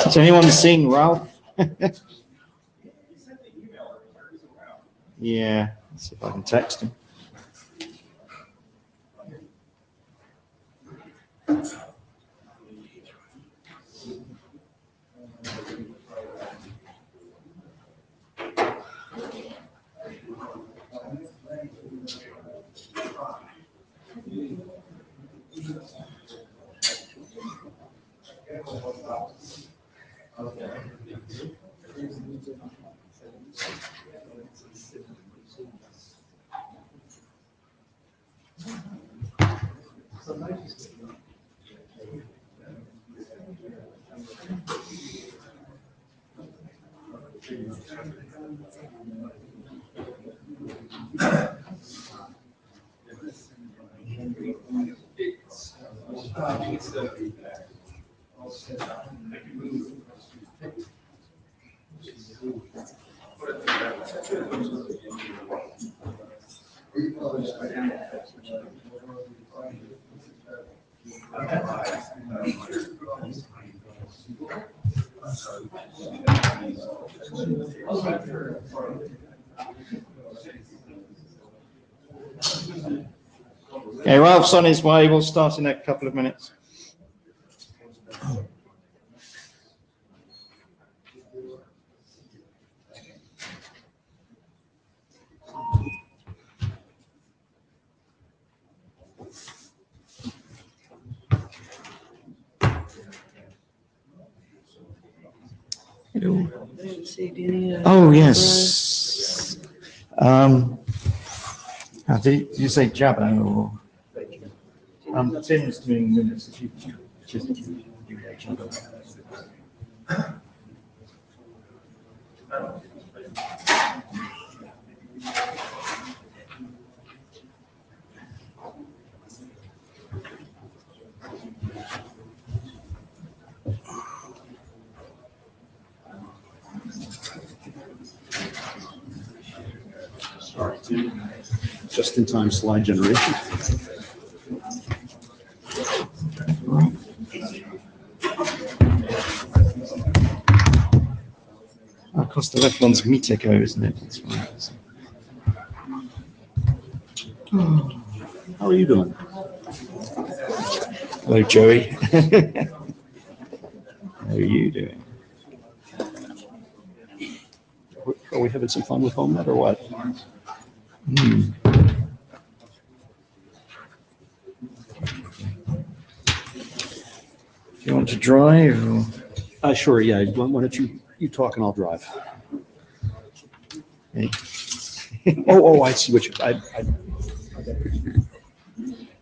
Has anyone seen Ralph? Yeah, let's see if I can text him. Okay, Ralph's on his way. We'll start in a couple of minutes. Oh, yes. Did you say Jabba or? Tim's doing minutes. If you just do Jabba. Just-in-time slide generation. Of course, the left one's Miteco, isn't it? That's right. How are you doing? Hello, Joey. How are you doing? Are we having some fun with HomeNet or what? Do you want to drive? Or? Sure, yeah. Why don't you talk and I'll drive. Okay. I see what you...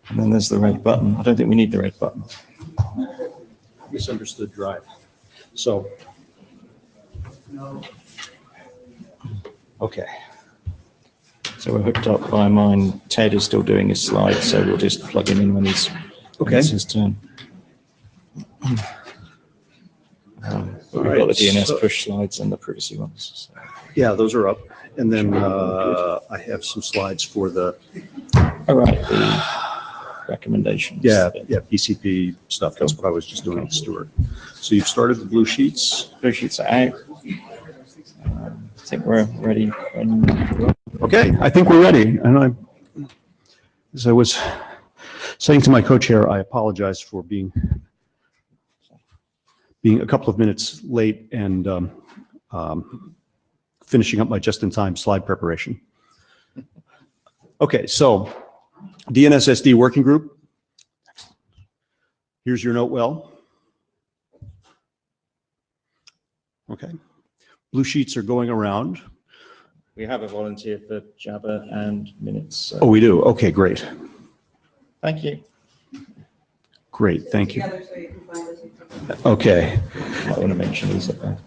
And then there's the red button. I don't think we need the red button. Misunderstood drive. So... Okay. So we're hooked up by mine. Ted is still doing his slides, so we'll just plug him in when it's his turn. But we've got the DNS push slides and the privacy ones. So. Yeah, those are up. And then I have some slides for the... All right, the recommendations. Yeah, PCP stuff. That's what I was just doing with Stuart. So you've started the blue sheets. Blue sheets are out. I think we're ready. Okay, I think we're ready. And as I was saying to my co-chair, I apologize for being a couple of minutes late and finishing up my just-in-time slide preparation. Okay, so DNSSD working group. Here's your note well. Okay. Blue sheets are going around. We have a volunteer for Jabba and minutes. So. Oh, we do? Okay, great. Thank you. Great, thank you. Together so you can find us. Okay. I want to mention these up there.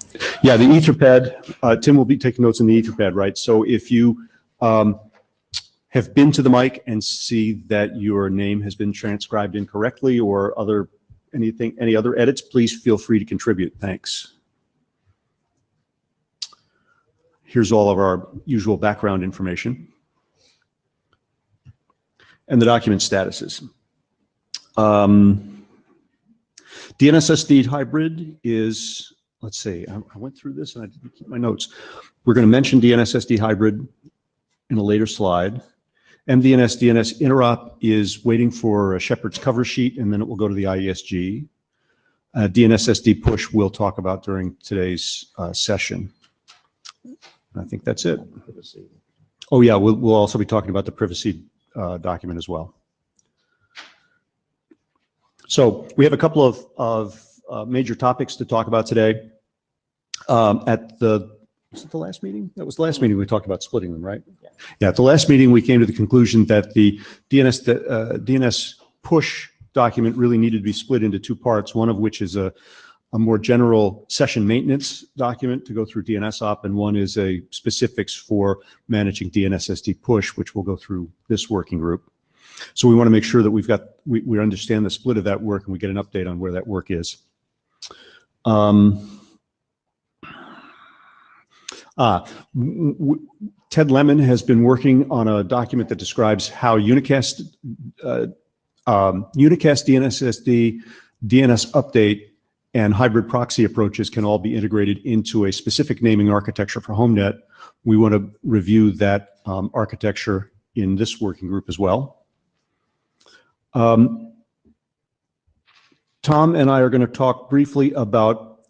Yeah, the Etherpad, Tim will be taking notes on the Etherpad, right? So if you have been to the mic and see that your name has been transcribed incorrectly or any other edits, please feel free to contribute. Thanks. Here's all of our usual background information and the document statuses. DNSSD hybrid is, let's see, I went through this and I didn't keep my notes. We're going to mention DNSSD hybrid in a later slide. MDNS DNS interop is waiting for a Shepard's cover sheet, and then it will go to the IESG. DNSSD push we'll talk about during today's session. I think that's it. Oh yeah, we'll also be talking about the privacy document as well. So we have a couple of major topics to talk about today. Was it the last meeting? That was the last meeting we talked about splitting them, right? Yeah, at the last meeting we came to the conclusion that the DNS push document really needed to be split into two parts, one of which is a more general session maintenance document to go through DNSOP, and one is a specifics for managing DNSSD push, which we'll go through this working group. So we want to make sure that we understand the split of that work and we get an update on where that work is. Ted Lemon has been working on a document that describes how Unicast DNSSD, DNS update, and hybrid proxy approaches can all be integrated into a specific naming architecture for HomeNet. We want to review that architecture in this working group as well. Tom and I are going to talk briefly about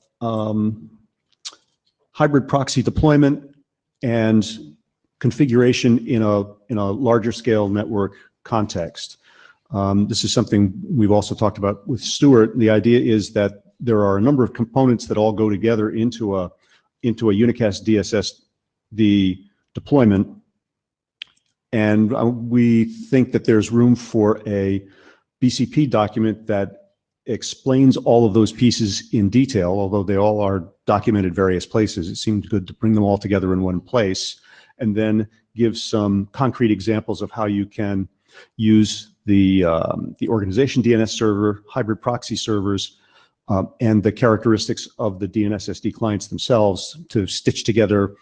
hybrid proxy deployment and configuration in a larger scale network context. This is something we've also talked about with Stuart. The idea is that there are a number of components that all go together into a Unicast DSSD deployment, and we think that there's room for a BCP document that explains all of those pieces in detail, although they all are documented various places. It seemed good to bring them all together in one place and then give some concrete examples of how you can use the organization DNS server, hybrid proxy servers, and the characteristics of the DNSSD clients themselves to stitch together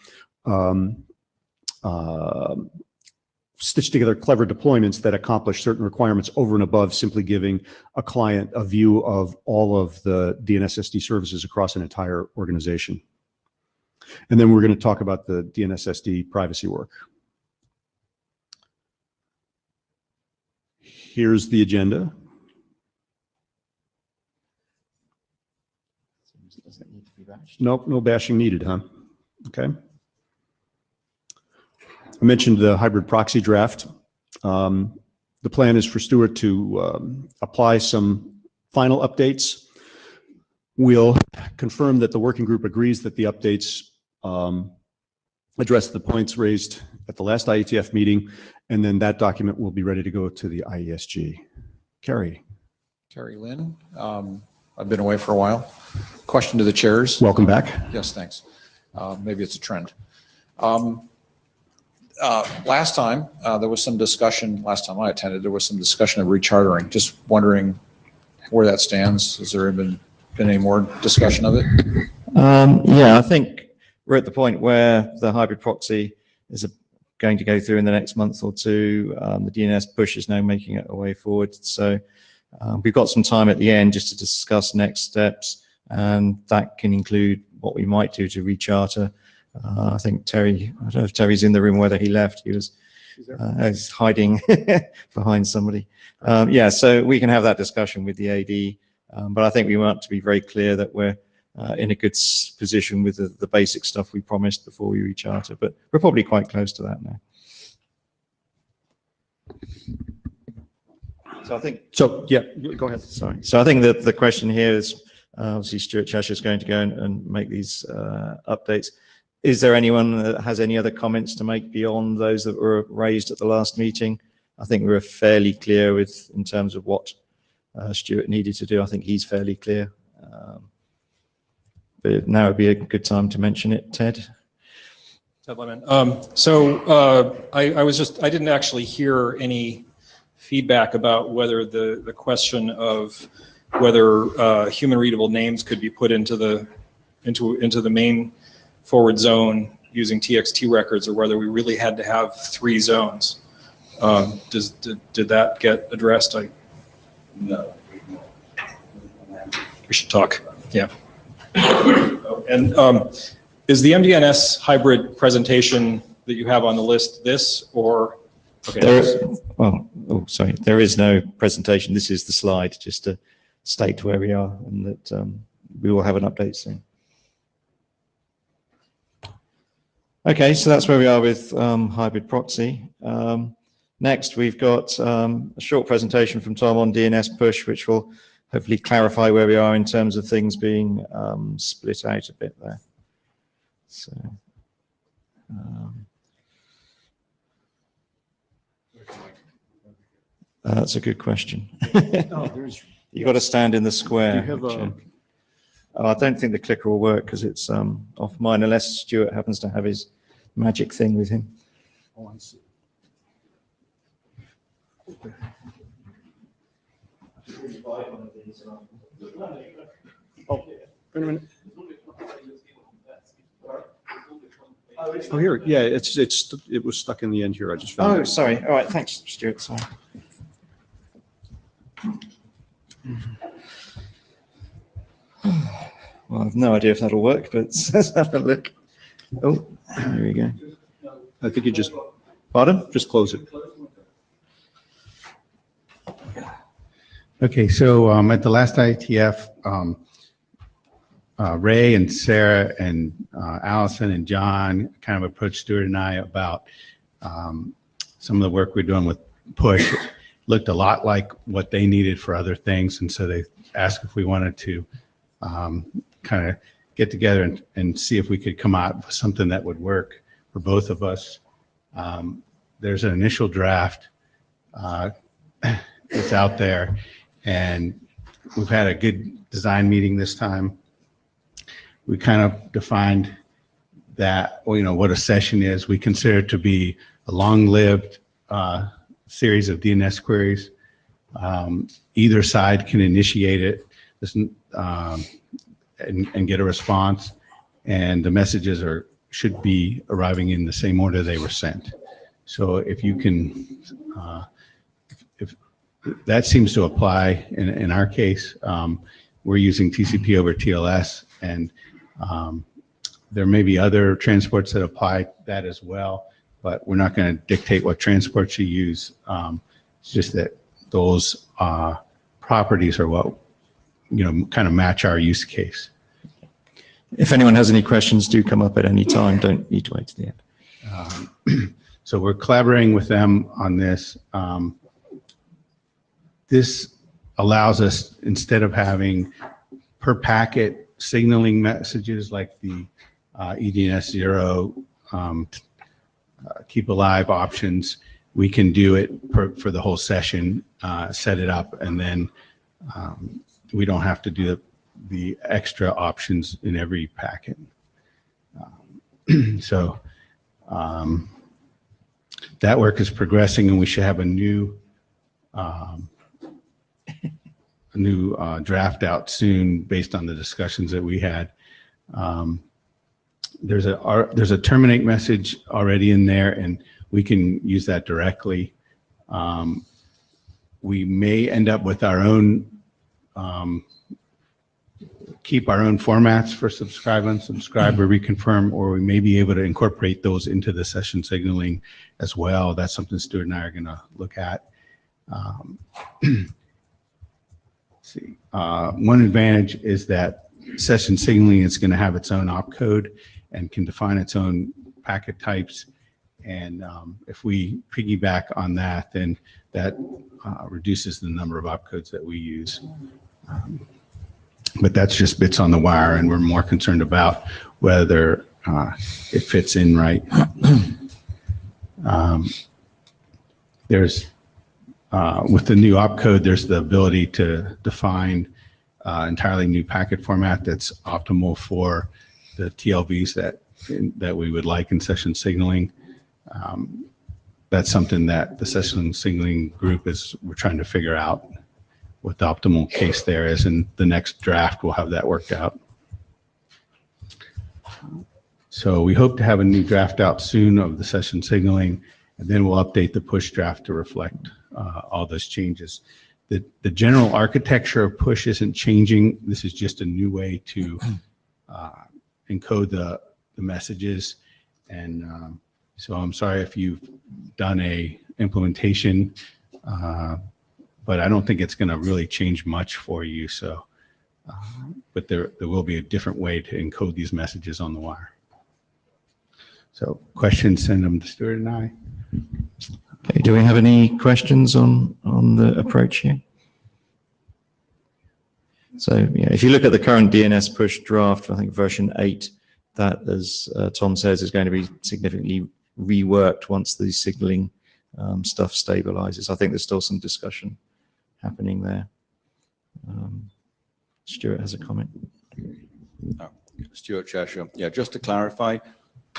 clever deployments that accomplish certain requirements over and above simply giving a client a view of all of the DNSSD services across an entire organization. And then we're going to talk about the DNSSD privacy work. Here's the agenda. Does it need to be bashed? Nope, no bashing needed, huh? Okay. I mentioned the hybrid proxy draft. The plan is for Stuart to apply some final updates. We'll confirm that the working group agrees that the updates address the points raised at the last IETF meeting, and then that document will be ready to go to the IESG. Kerry. Terry Lynn. I've been away for a while. Question to the chairs. Welcome back. Yes, thanks. Maybe it's a trend. Last time, there was some discussion, last time I attended, there was some discussion of rechartering. Just wondering where that stands. Has there been any more discussion of it? Yeah, I think we're at the point where the hybrid proxy is going to go through in the next month or two. The DNS push is now making it a way forward. So we've got some time at the end just to discuss next steps, and that can include what we might do to recharter. I think Terry, I don't know if Terry's in the room, whether he left. He was hiding behind somebody. Yeah, so we can have that discussion with the AD, but I think we want to be very clear that we're in a good position with the basic stuff we promised before we recharter, but we're probably quite close to that now. So I think. So yeah, go ahead. Sorry. So I think that the question here is obviously Stuart Cheshire is going to go and make these updates. Is there anyone that has any other comments to make beyond those that were raised at the last meeting? I think we were fairly clear in terms of what Stuart needed to do. I think he's fairly clear. But now would be a good time to mention it, Ted. I didn't actually hear any feedback about whether the question of whether human readable names could be put into the main forward zone using TXT records, or whether we really had to have 3 zones. Did that get addressed? No. We should talk. Yeah. And is the MDNS hybrid presentation that you have on the list this, or? Okay. There is no presentation. This is the slide, just to state where we are, and that we will have an update soon. Okay, so that's where we are with hybrid proxy. Next, we've got a short presentation from Tom on DNS push, which will hopefully clarify where we are in terms of things being split out a bit there. So, that's a good question. You've got to stand in the square. I don't think the clicker will work because it's off mine, unless Stuart happens to have his magic thing with him. Oh, I see. Oh, wait a minute. Oh, here, yeah, it was stuck in the end here. I just found it. Oh, sorry. All right, thanks, Stuart. Sorry. Well, I have no idea if that'll work, but let's have a look. Oh, there we go. I think you just, Pardon? just close it. Okay, so at the last IETF, Ray and Sarah and Allison and John kind of approached Stuart and I about some of the work we're doing with push. It looked a lot like what they needed for other things, and so they asked if we wanted to kind of get together and see if we could come out with something that would work for both of us. There's an initial draft that's out there, and we've had a good design meeting this time. We kind of defined that, you know, what a session is. We consider it to be a long-lived series of DNS queries. Either side can initiate it and get a response, and the messages should be arriving in the same order they were sent. So if you can, if that seems to apply in our case, we're using TCP over TLS, and there may be other transports that apply that as well, but we're not going to dictate what transports you use. It's just that those properties are what, you know, kind of match our use case. If anyone has any questions, do come up at any time. Don't need to wait to the end. So we're collaborating with them on this. This allows us, instead of having per packet signaling messages like the EDNS 0 keep alive options, we can do it for the whole session, set it up, and then we don't have to do the extra options in every packet. So that work is progressing, and we should have a new draft out soon based on the discussions that we had. There's a terminate message already in there, and we can use that directly. We may end up with our own keep our own formats for subscribe, unsubscribe, or reconfirm, or we may be able to incorporate those into the session signaling as well. That's something Stuart and I are going to look at. Let's see. One advantage is that session signaling is going to have its own opcode and can define its own packet types. And if we piggyback on that, then that reduces the number of opcodes that we use. But that's just bits on the wire, and we're more concerned about whether it fits in right. There's with the new opcode, there's the ability to define entirely new packet format that's optimal for the TLVs that we would like in session signaling. That's something that the session signaling group we're trying to figure out what the optimal case there is, and the next draft will have that worked out. So we hope to have a new draft out soon of the session signaling, and then we'll update the push draft to reflect all those changes. The general architecture of push isn't changing. This is just a new way to encode the messages. And so I'm sorry if you've done a implementation, but I don't think it's going to really change much for you. So, but there will be a different way to encode these messages on the wire. So questions, send them to Stuart and I. Okay, do we have any questions on the approach here? So yeah, if you look at the current DNS push draft, I think version 8, that, as Tom says, is going to be significantly reworked once the signaling stuff stabilizes. I think there's still some discussion happening there. Stuart has a comment. Stuart Cheshire. Yeah, just to clarify,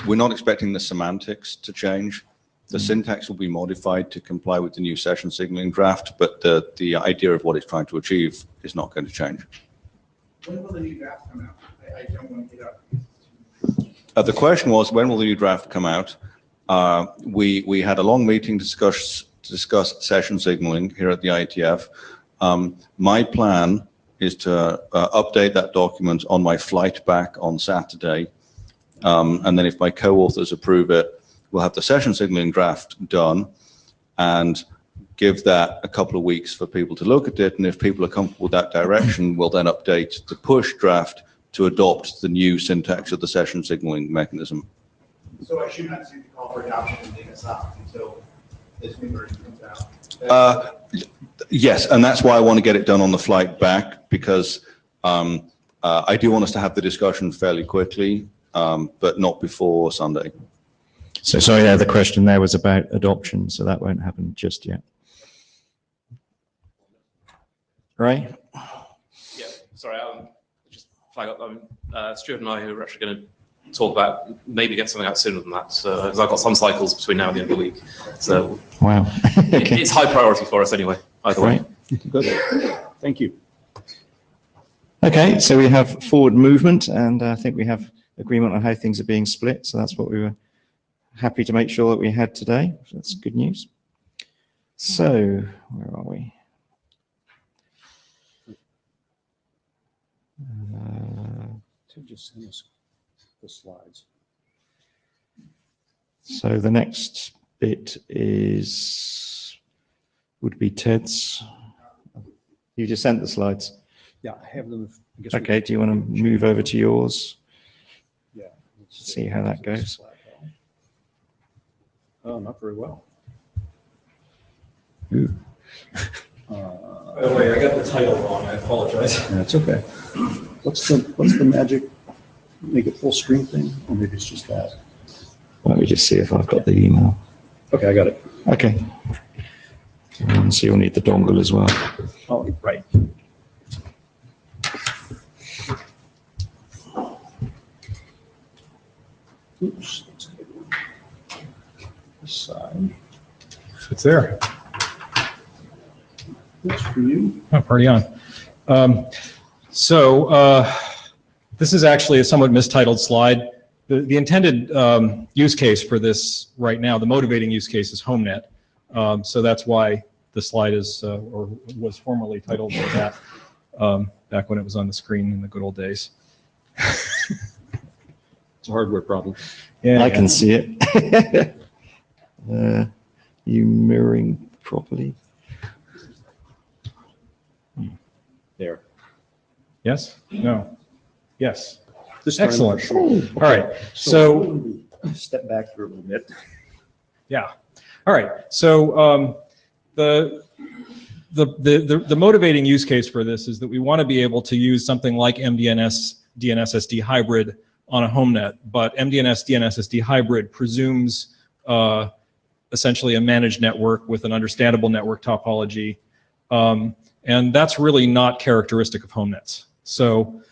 we're not expecting the semantics to change. The syntax will be modified to comply with the new session signaling draft, but the idea of what it's trying to achieve is not going to change. When will the new draft come out? I don't want to get up. The question was, when will the new draft come out? We had a long meeting to discuss session signaling here at the IETF. My plan is to update that document on my flight back on Saturday. And then if my co-authors approve it, we'll have the session signaling draft done and give that a couple of weeks for people to look at it. And if people are comfortable with that direction, we'll then update the push draft to adopt the new syntax of the session signaling mechanism. So I should not see the call for adoption and DNSSD until this new version comes out? Yes, and that's why I want to get it done on the flight back, because I do want us to have the discussion fairly quickly, but not before Sunday. So sorry, the question there was about adoption, so that won't happen just yet. Right? Yeah, sorry, just flag up. Stuart and I are actually going to talk about maybe get something out sooner than that, because I've got some cycles between now and the end of the week. So wow, okay. It's high priority for us anyway. Either way. Good. Thank you. Okay, so we have forward movement, and I think we have agreement on how things are being split. So that's what we were happy to make sure that we had today. So that's good news. So where are we? Just send us the slides. So the next bit would be Ted's. You just sent the slides. Yeah, I have them. I guess Okay, do you want to move over to yours? Yeah. See how that goes. Oh, not very well. Ooh. By the way, I got the title wrong. I apologize. That's okay. What's the magic? Make it full screen thing, or maybe it's just that. Let me just see if I've got the email. Okay, I got it. Okay. So you'll need the dongle as well. Oh, right. Oops, that's a good one. This side. It's there. That's for you. Oh, party on. This is actually a somewhat mistitled slide. The intended use case for this right now, the motivating use case, is HomeNet. So that's why the slide is or was formerly titled like that back when it was on the screen in the good old days. It's a hardware problem. Yeah, I can see it. You mirroring properly? There. Yes? No? Yes. This time- Excellent. All right. So step back for a little bit. yeah. All right. So the motivating use case for this is that we want to be able to use something like MDNS DNSSD hybrid on a HomeNet, but MDNS DNSSD hybrid presumes essentially a managed network with an understandable network topology. And that's really not characteristic of home nets. So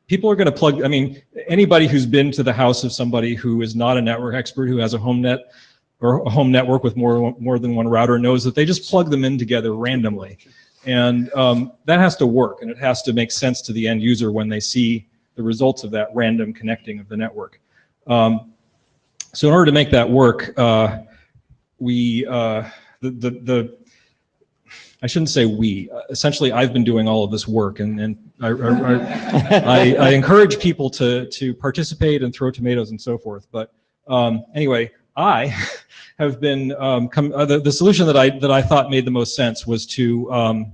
people are going to plug, I mean, anybody who's been to the house of somebody who is not a network expert, who has a home net or a home network with more than one router, knows that they just plug them in together randomly. And that has to work, and it has to make sense to the end user when they see the results of that random connecting of the network. So in order to make that work, I shouldn't say we. Essentially, I've been doing all of this work, and I encourage people to participate and throw tomatoes and so forth. But anyway, I have been the solution that I thought made the most sense was to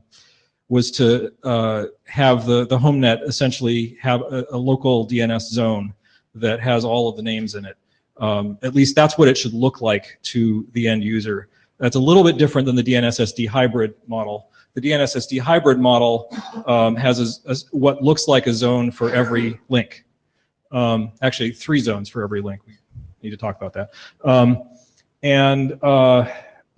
have the home net essentially have a local DNS zone that has all of the names in it. At least that's what it should look like to the end user. That's a little bit different than the DNSSD hybrid model. The DNSSD hybrid model has what looks like a zone for every link. Actually, 3 zones for every link. We need to talk about that.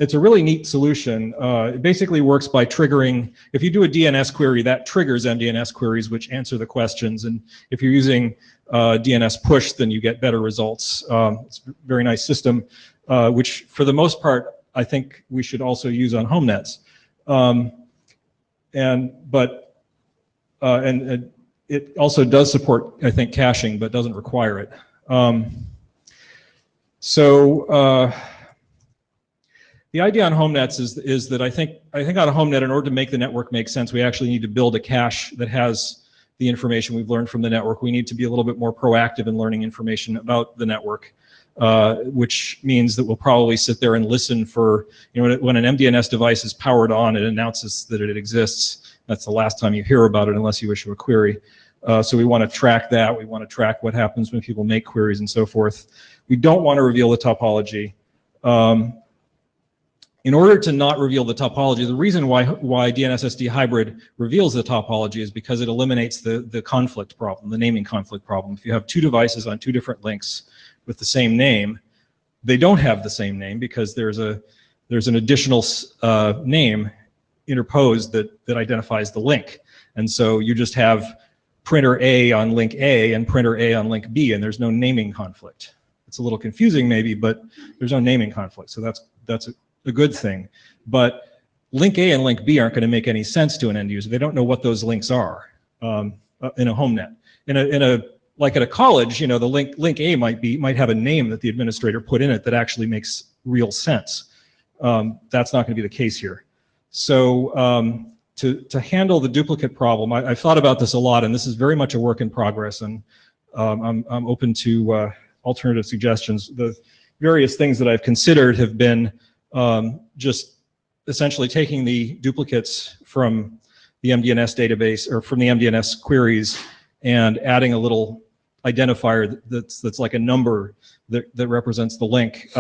It's a really neat solution. It basically works by triggering, if you do a DNS query, that triggers MDNS queries which answer the questions. And if you're using DNS push, then you get better results. It's a very nice system, which for the most part, I think we should also use on home nets. It also does support, I think, caching, but doesn't require it. The idea on home nets is that I think on a home net, in order to make the network make sense, we actually need to build a cache that has the information we've learned from the network. We need to be a little bit more proactive in learning information about the network, which means that we'll probably sit there and listen for, when an MDNS device is powered on, it announces that it exists. That's the last time you hear about it unless you issue a query. So we want to track that. We want to track what happens when people make queries and so forth. We don't want to reveal the topology. In order to not reveal the topology, the reason why DNSSD hybrid reveals the topology is because it eliminates the conflict problem, the naming conflict problem. If you have 2 devices on 2 different links with the same name, they don't have the same name because there's an additional name interposed that identifies the link. And so you just have printer A on link A and printer A on link B, and there's no naming conflict. It's a little confusing maybe, but there's no naming conflict. So that's a good thing. But link A and link B aren't going to make any sense to an end user. They don't know what those links are in a home net. Like at a college, the link A might have a name that the administrator put in it that actually makes real sense. That's not going to be the case here. So to handle the duplicate problem, I've thought about this a lot, and this is very much a work in progress, and I'm open to alternative suggestions. The various things that I've considered have been just essentially taking the duplicates from the MDNS database or from the MDNS queries and adding a little identifier that's like a number that represents the link.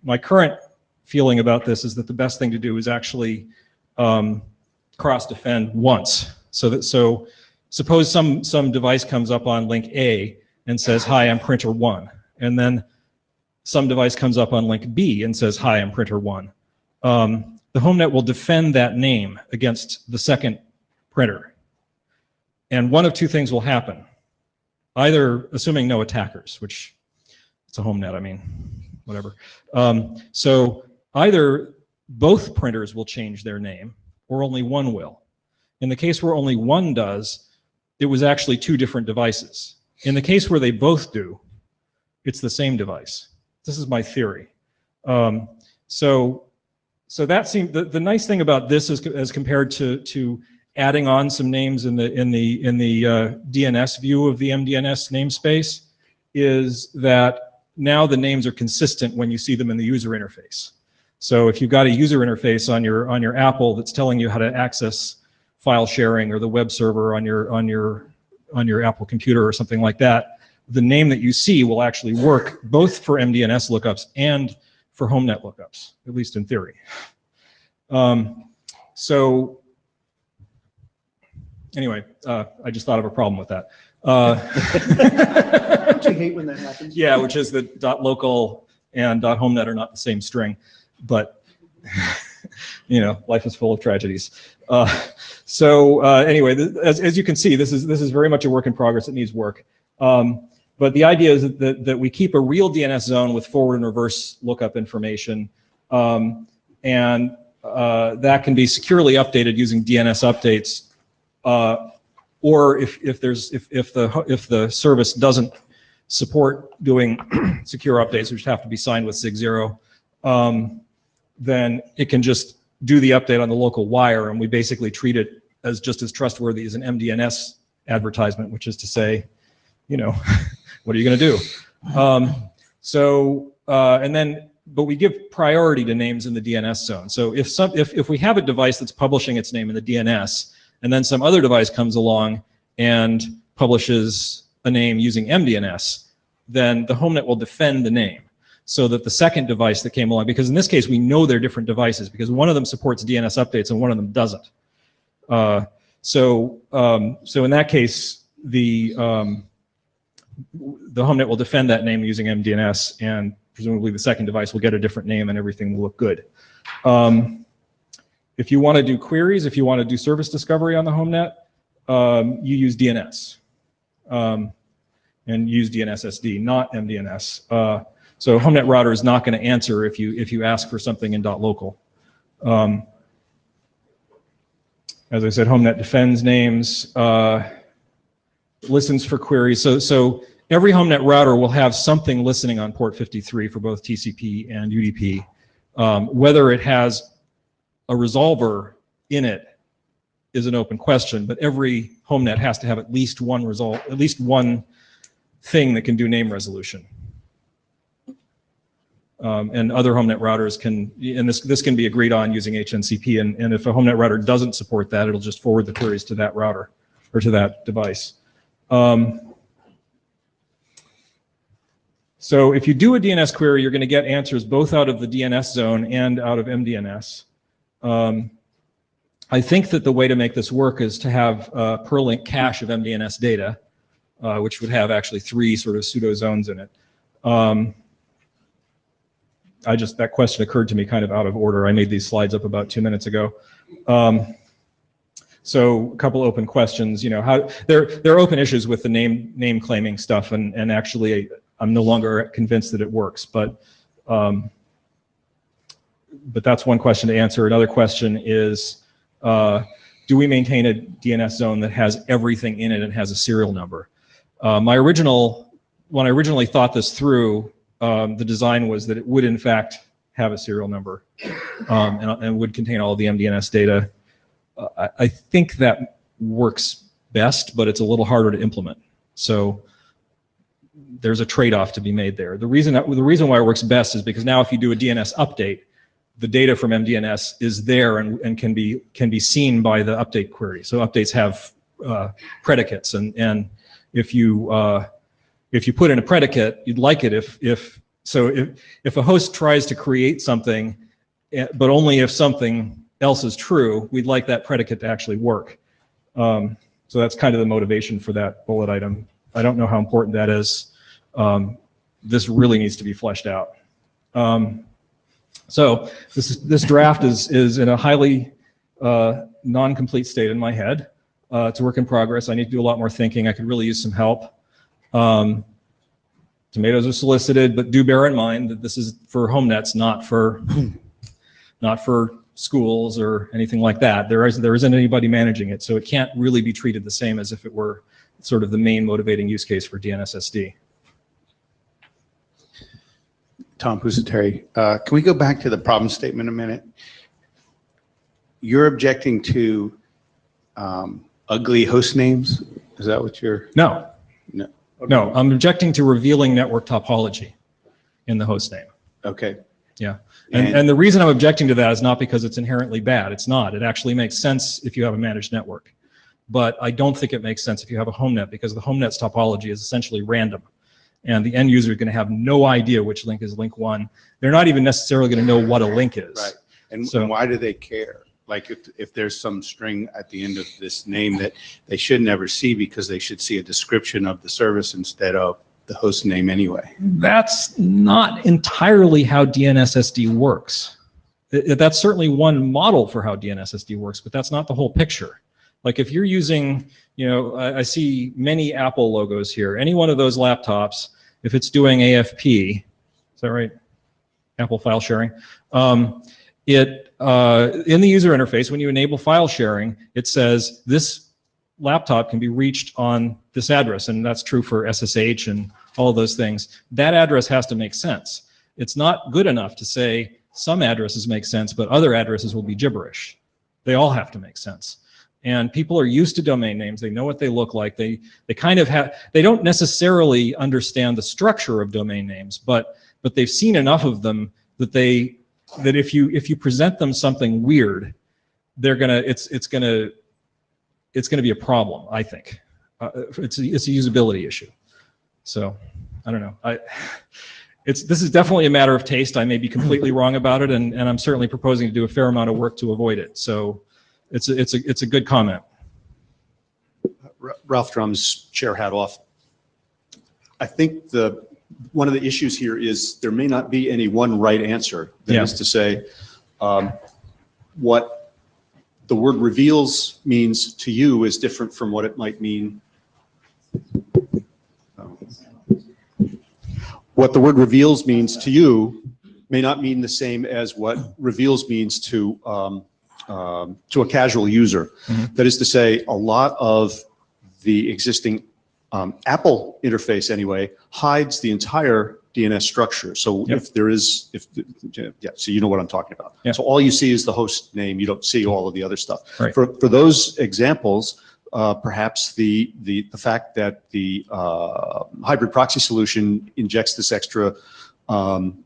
My current feeling about this is that the best thing to do is actually cross-defend once. So suppose some device comes up on link A and says, "Hi, I'm printer 1," and then some device comes up on link B and says, "Hi, I'm printer 1." The home net will defend that name against the second printer. And one of 2 things will happen. Either, assuming no attackers, which it's a home net, I mean, whatever. So either both printers will change their name or only one will. In the case where only one does, it was actually 2 different devices. In the case where they both do, it's the same device. This is my theory. So that seemed the nice thing about this is, as compared to adding on some names in the DNS view of the MDNS namespace, is that now the names are consistent when you see them in the user interface. So if you've got a user interface on your Apple that's telling you how to access file sharing or the web server on your Apple computer or something like that, the name that you see will actually work both for MDNS lookups and for home net lookups, at least in theory. So anyway, I just thought of a problem with that. Don't you hate when that happens? Yeah, which is the .local and .homenet are not the same string, but you know, life is full of tragedies. Anyway, as you can see, this is very much a work in progress. It needs work. But the idea is that we keep a real DNS zone with forward and reverse lookup information, and that can be securely updated using DNS updates, or if the service doesn't support doing secure updates, which have to be signed with SIG0, then it can just do the update on the local wire, and we basically treat it as just as trustworthy as an MDNS advertisement, which is to say, you know, what are you going to do? But we give priority to names in the DNS zone. So if we have a device that's publishing its name in the DNS, and then some other device comes along and publishes a name using MDNS, then the HomeNet will defend the name, so that the second device that came along, because in this case we know they're different devices because one of them supports DNS updates and one of them doesn't. So in that case, the HomeNet will defend that name using MDNS, and presumably the second device will get a different name and everything will look good. If you want to do queries, if you want to do service discovery on the HomeNet, you use DNS and use DNSSD, not MDNS. So HomeNet router is not going to answer if you ask for something in .local. As I said, HomeNet defends names, listens for queries. So every HomeNet router will have something listening on port 53 for both TCP and UDP. Whether it has a resolver in it is an open question, but every HomeNet has to have at least one thing that can do name resolution. And other HomeNet routers can, and this can be agreed on using HNCP, and if a HomeNet router doesn't support that, it'll just forward the queries to that router or to that device. So if you do a DNS query, you're going to get answers both out of the DNS zone and out of MDNS. I think that the way to make this work is to have a per-link cache of MDNS data, which would have actually 3 sort of pseudo zones in it. That question occurred to me kind of out of order. I made these slides up about 2 minutes ago. So a couple open questions. You know, there are open issues with the name claiming stuff, and actually I'm no longer convinced that it works. But that's one question to answer. Another question is, do we maintain a DNS zone that has everything in it and has a serial number? When I originally thought this through, the design was that it would in fact have a serial number and would contain all of the MDNS data. I think that works best, but it's a little harder to implement. So there's a trade-off to be made there. The reason why it works best is because now if you do a DNS update, the data from MDNS is there and can be seen by the update query. So updates have predicates, and if you put in a predicate, you'd like it if a host tries to create something, but only if something else is true, we'd like that predicate to actually work. So that's kind of the motivation for that bullet item. I don't know how important that is. This really needs to be fleshed out. So this draft is in a highly non-complete state in my head. It's a work in progress. I need to do a lot more thinking. I could really use some help. Tomatoes are solicited, but do bear in mind that this is for HomeNets, not for schools or anything like that. There isn't anybody managing it, so it can't really be treated the same as if it were sort of the main motivating use case for DNSSD. Tom Pusateri, can we go back to the problem statement a minute? You're objecting to ugly host names? Is that what you're? No. No. Okay. No, I'm objecting to revealing network topology in the host name. Okay. Yeah. And the reason I'm objecting to that is not because it's inherently bad. It's not. It actually makes sense if you have a managed network. But I don't think it makes sense if you have a HomeNet, because the HomeNet's topology is essentially random. And the end user is going to have no idea which link is link 1. They're not even necessarily going to know what a link is. Right. And why do they care? Like if there's some string at the end of this name that they should never see, because they should see a description of the service instead of the host name anyway. That's not entirely how DNSSD works. That's certainly one model for how DNSSD works, but that's not the whole picture. Like if you're using, you know, I see many Apple logos here. Any one of those laptops, if it's doing AFP, is that right? Apple file sharing. In the user interface, when you enable file sharing, it says this laptop can be reached on this address, and that's true for SSH and all of those things. That address has to make sense. It's not good enough to say some addresses make sense, but other addresses will be gibberish. They all have to make sense. And people are used to domain names. They know what they look like. They kind of have, they don't necessarily understand the structure of domain names, but they've seen enough of them that if you present them something weird, it's gonna be a problem, I think. It's a usability issue. So I don't know. This is definitely a matter of taste. I may be completely wrong about it, and I'm certainly proposing to do a fair amount of work to avoid it. So it's a good comment. Ralph Drum's chair hat off. I think one of the issues here is there may not be any one right answer. That is to say, what the word reveals means to you is different from what it might mean. What the word reveals means to you may not mean the same as what reveals means to a casual user. Mm-hmm. That is to say, a lot of the existing Apple interface anyway hides the entire DNS structure. So if there is, so you know what I'm talking about. Yeah. So all you see is the host name. You don't see all of the other stuff. Right. For those examples, perhaps the fact that the hybrid proxy solution injects this extra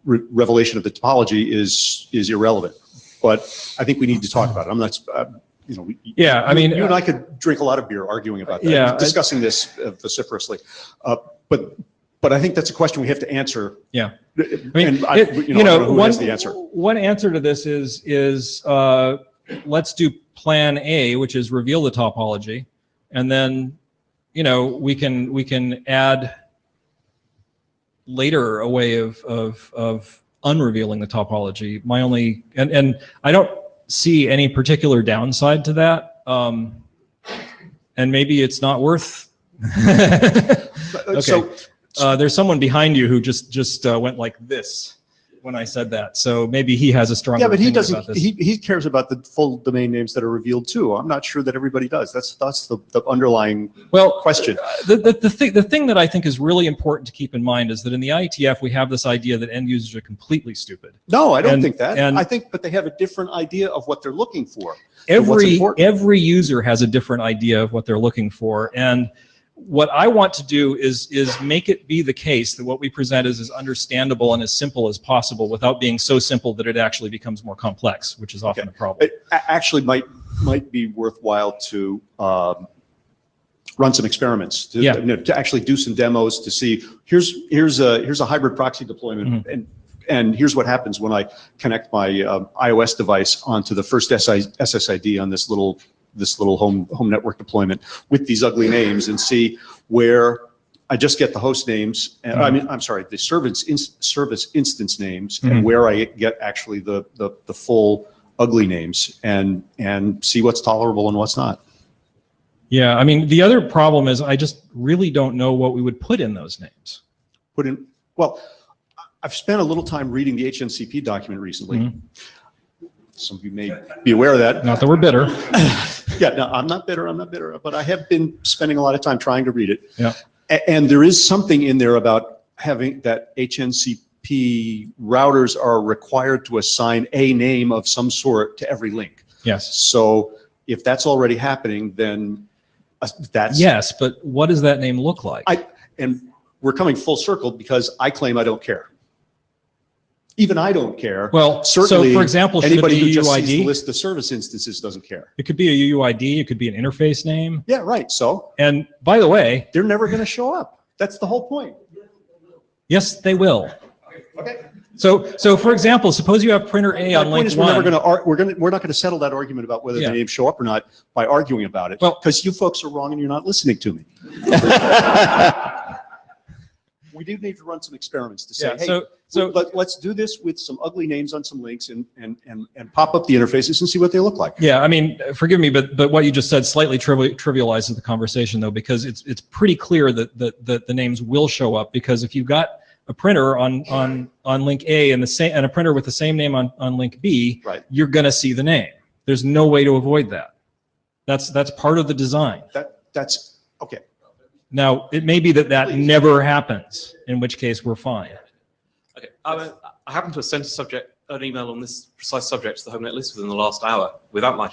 revelation of the topology is irrelevant. But I think we need to talk about it. I'm not. I mean, you and I could drink a lot of beer arguing about that, discussing this vociferously. But I think that's a question we have to answer. Yeah, I mean, who has the answer? One answer to this is let's do plan A, which is reveal the topology, and then we can add later a way of unrevealing the topology. My only and I don't see any particular downside to that, and maybe it's not worth. Okay. So there's someone behind you who just went like this when I said that. So maybe he has a stronger. Yeah, but he doesn't. About this. He cares about the full domain names that are revealed too. I'm not sure that everybody does. That's the underlying question. The thing that I think is really important to keep in mind is that in the IETF we have this idea that end users are completely stupid. No, I don't think that. I think, but they have a different idea of what they're looking for. Every user has a different idea of what they're looking for, and what I want to do is make it be the case that what we present is as understandable and as simple as possible without being so simple that it actually becomes more complex, which is often a problem. It actually might be worthwhile to run some experiments, to actually do some demos to see here's a hybrid proxy deployment, mm-hmm. and here's what happens when I connect my iOS device onto the first SSID on this little home network deployment with these ugly names, and see where I just get the host names, and the service instance names, mm-hmm. and where I get actually the full ugly names, and see what's tolerable and what's not. Yeah, I mean, the other problem is I just really don't know what we would put in those names. I've spent a little time reading the HNCP document recently. Mm-hmm. Some of you may be aware of that. Not that we're bitter. Yeah, no, I'm not bitter, but I have been spending a lot of time trying to read it. Yeah. And there is something in there about having that HNCP routers are required to assign a name of some sort to every link. Yes. So if that's already happening, then that's... Yes, but what does that name look like? And we're coming full circle because I claim I don't care. Even I don't care. Well, certainly, so for example, anybody who just sees the list of service instances doesn't care. It could be a UUID. It could be an interface name. Yeah, right. So, and by the way, they're never going to show up. That's the whole point. Yes, they will. Okay. So for example, suppose you have printer A on link 1. We're not going to settle that argument about whether the names show up or not by arguing about it. Well, because you folks are wrong and you're not listening to me. we do need to run some experiments to say, Yeah, hey, so let's do this with some ugly names on some links and pop up the interfaces and see what they look like. yeah, I mean, forgive me, but what you just said slightly trivializes the conversation, though, because it's pretty clear that the names will show up, because if you've got a printer on link A and a printer with the same name on link B, Right. you're going to see the name. There's no way to avoid that. That's part of the design. That's okay. Now, it may be that never happens, in which case we're fine. Okay. I happen to have sent an email on this precise subject to the HomeNet list within the last hour without my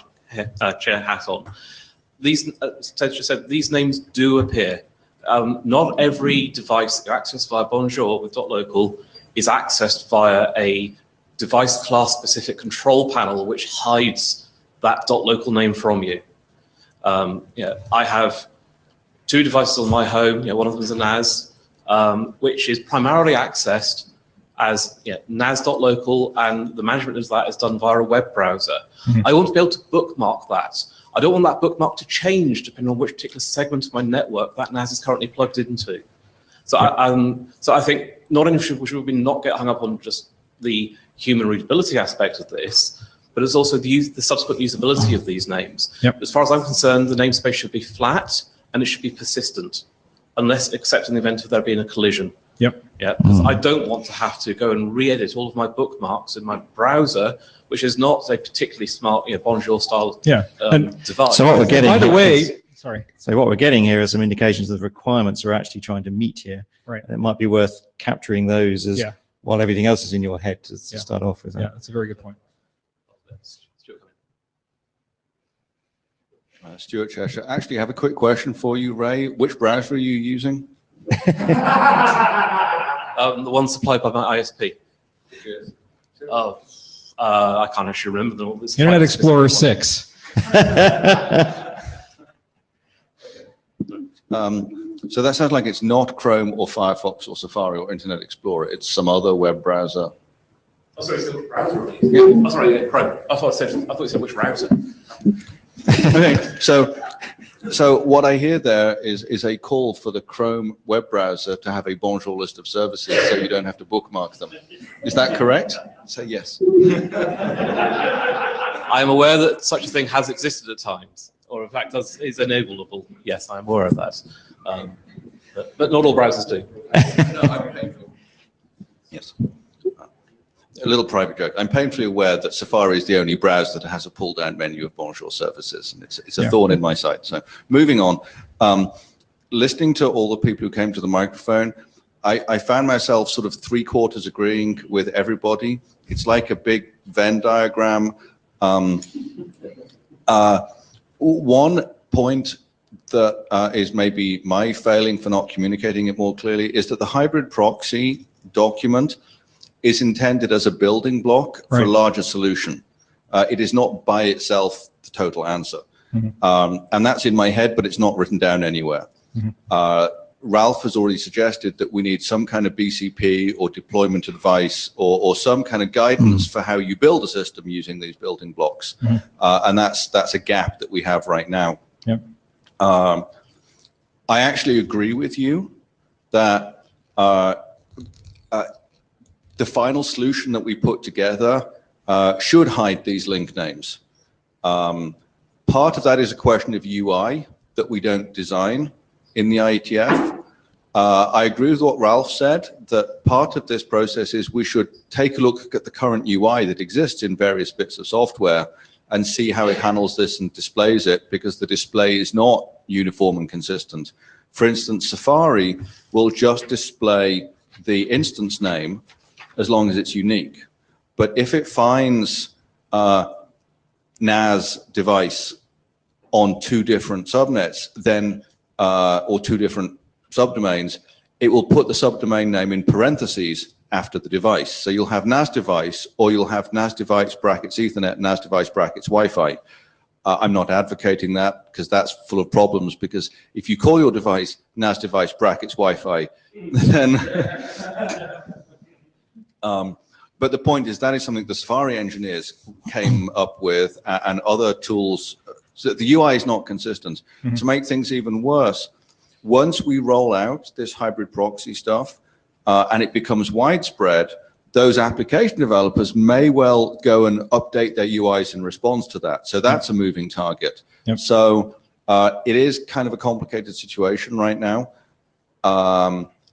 chair hat on. These, Ted just said, these names do appear. Not every device that you access via Bonjour with .local is accessed via a device class specific control panel which hides that .local name from you. I have 2 devices on my home. One of them is a NAS, which is primarily accessed as NAS.local, and the management of that is done via a web browser. Mm-hmm. I want to be able to bookmark that. I don't want that bookmark to change depending on which particular segment of my network that NAS is currently plugged into. So, I think not only should we not get hung up on just the human readability aspect of this, but it's also the subsequent usability of these names. Yep. As far as I'm concerned, the namespace should be flat and it should be persistent, except in the event of there being a collision. Yep. Yeah, because I don't want to have to go and re-edit all of my bookmarks in my browser, which is not a particularly smart, Bonjour style device. So what we're getting By the here way, is- sorry. So what we're getting here is some indications of the requirements we're actually trying to meet here. Right. And it might be worth capturing those as Yeah. while everything else is in your head to Yeah. start off with. Yeah, that's a very good point. Stuart Cheshire. Actually, I have a quick question for you, Ray. Which browser are you using? The one supplied by my ISP. Oh, I can't actually remember them. Internet Explorer 6. So that sounds like it's not Chrome or Firefox or Safari or Internet Explorer. It's some other web browser. Oh, sorry, so which browser? Yeah. Oh, sorry, Chrome. I thought you said which browser. Okay, so what I hear there is a call for the Chrome web browser to have a Bonjour list of services so you don't have to bookmark them. Is that correct? Say yes. I am aware that such a thing has existed at times, or in fact is enableable. Yes, I'm aware of that. But not all browsers do. Yes. A little private joke. I'm painfully aware that Safari is the only browser that has a pull-down menu of Bonjour services, and it's a thorn in my side. So moving on, listening to all the people who came to the microphone, I found myself sort of 3/4 agreeing with everybody. It's like a big Venn diagram. One point that is maybe my failing for not communicating it more clearly is that the hybrid proxy document is intended as a building block for a larger solution. It is not by itself the total answer. Mm-hmm. And that's in my head, but it's not written down anywhere. Mm-hmm. Ralph has already suggested that we need some kind of BCP or deployment advice or some kind of guidance for how you build a system using these building blocks. And that's a gap that we have right now. Yep. I actually agree with you that the final solution that we put together should hide these link names. Part of that is a question of UI that we don't design in the IETF. I agree with what Ralph said, that part of this process is we should take a look at the current UI that exists in various bits of software and see how it handles this and displays it, because the display is not uniform and consistent. For instance, Safari will just display the instance name as long as it's unique. But if it finds NAS device on 2 different subnets, then or 2 different subdomains, it will put the subdomain name in parentheses after the device. So you'll have NAS device, or you'll have NAS device brackets Ethernet, NAS device brackets Wi-Fi. I'm not advocating that, because that's full of problems, because if you call your device NAS device brackets Wi-Fi, then but the point is that is something the Safari engineers came up with, and other tools. So the UI is not consistent. To make things even worse, once we roll out this hybrid proxy stuff, and it becomes widespread, those application developers may well go and update their UIs in response to that. So that's a moving target. Yep. So it is kind of a complicated situation right now.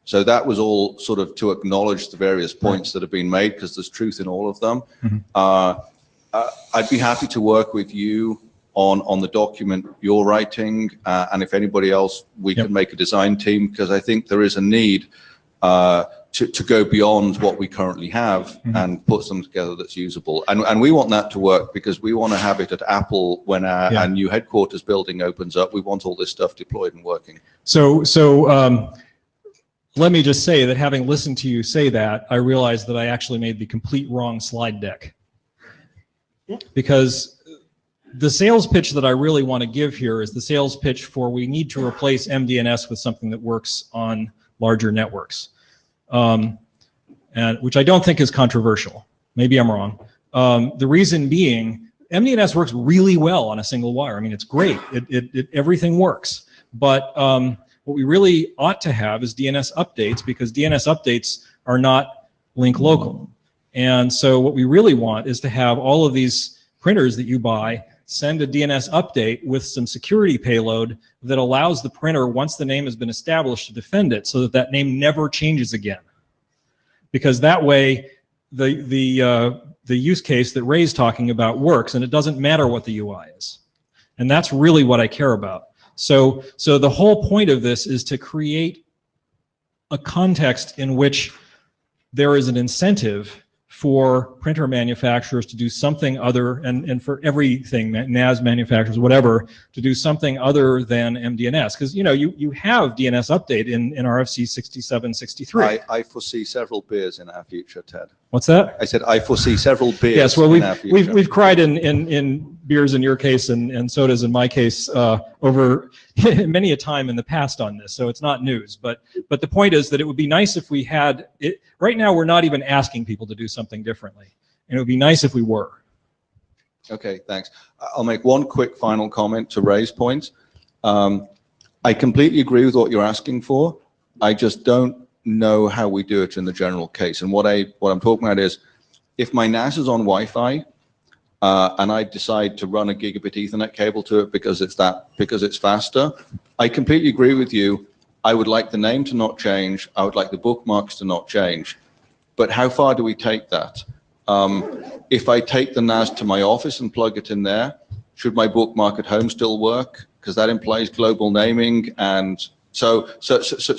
So that was all sort of to acknowledge the various points that have been made, because there's truth in all of them. I'd be happy to work with you on the document you're writing, and if anybody else, we can make a design team, because I think there is a need to go beyond what we currently have and put something together that's usable. And we want that to work, because we want to have it at Apple when our new headquarters building opens up. We want all this stuff deployed and working. So let me just say that having listened to you say that, I realized that I actually made the complete wrong slide deck. Because the sales pitch that I really want to give here is the sales pitch for we need to replace MDNS with something that works on larger networks. And which I don't think is controversial. Maybe I'm wrong. The reason being, MDNS works really well on a single wire. I mean, it's great. Everything works. But what we really ought to have is DNS updates, because DNS updates are not link local. And so what we really want is to have all of these printers that you buy send a DNS update with some security payload that allows the printer, once the name has been established, to defend it so that that name never changes again. Because that way, the use case that Ray's talking about works, and it doesn't matter what the UI is. And that's really what I care about. So the whole point of this is to create a context in which there is an incentive for printer manufacturers to do something other, and for everything, NAS manufacturers, whatever, to do something other than MDNS. Because you have DNS update in RFC 6763. I foresee several beers in our future, Ted. What's that? I said I foresee several beers. Yes, well, in our future. we've cried in beers in your case and sodas in my case over many a time in the past on this, so it's not news. But the point is that it would be nice if we had it. Right now, we're not even asking people to do something differently, and it would be nice if we were. Okay, thanks. I'll make one quick final comment to Ray's point. I completely agree with what you're asking for. I just don't know how we do it in the general case. And what I'm talking about is, if my NAS is on Wi-Fi and I decide to run a gigabit Ethernet cable to it because it's faster, I completely agree with you. I would like the name to not change. I would like the bookmarks to not change. But how far do we take that? If I take the NAS to my office and plug it in there, should my bookmark at home still work? Because that implies global naming. And so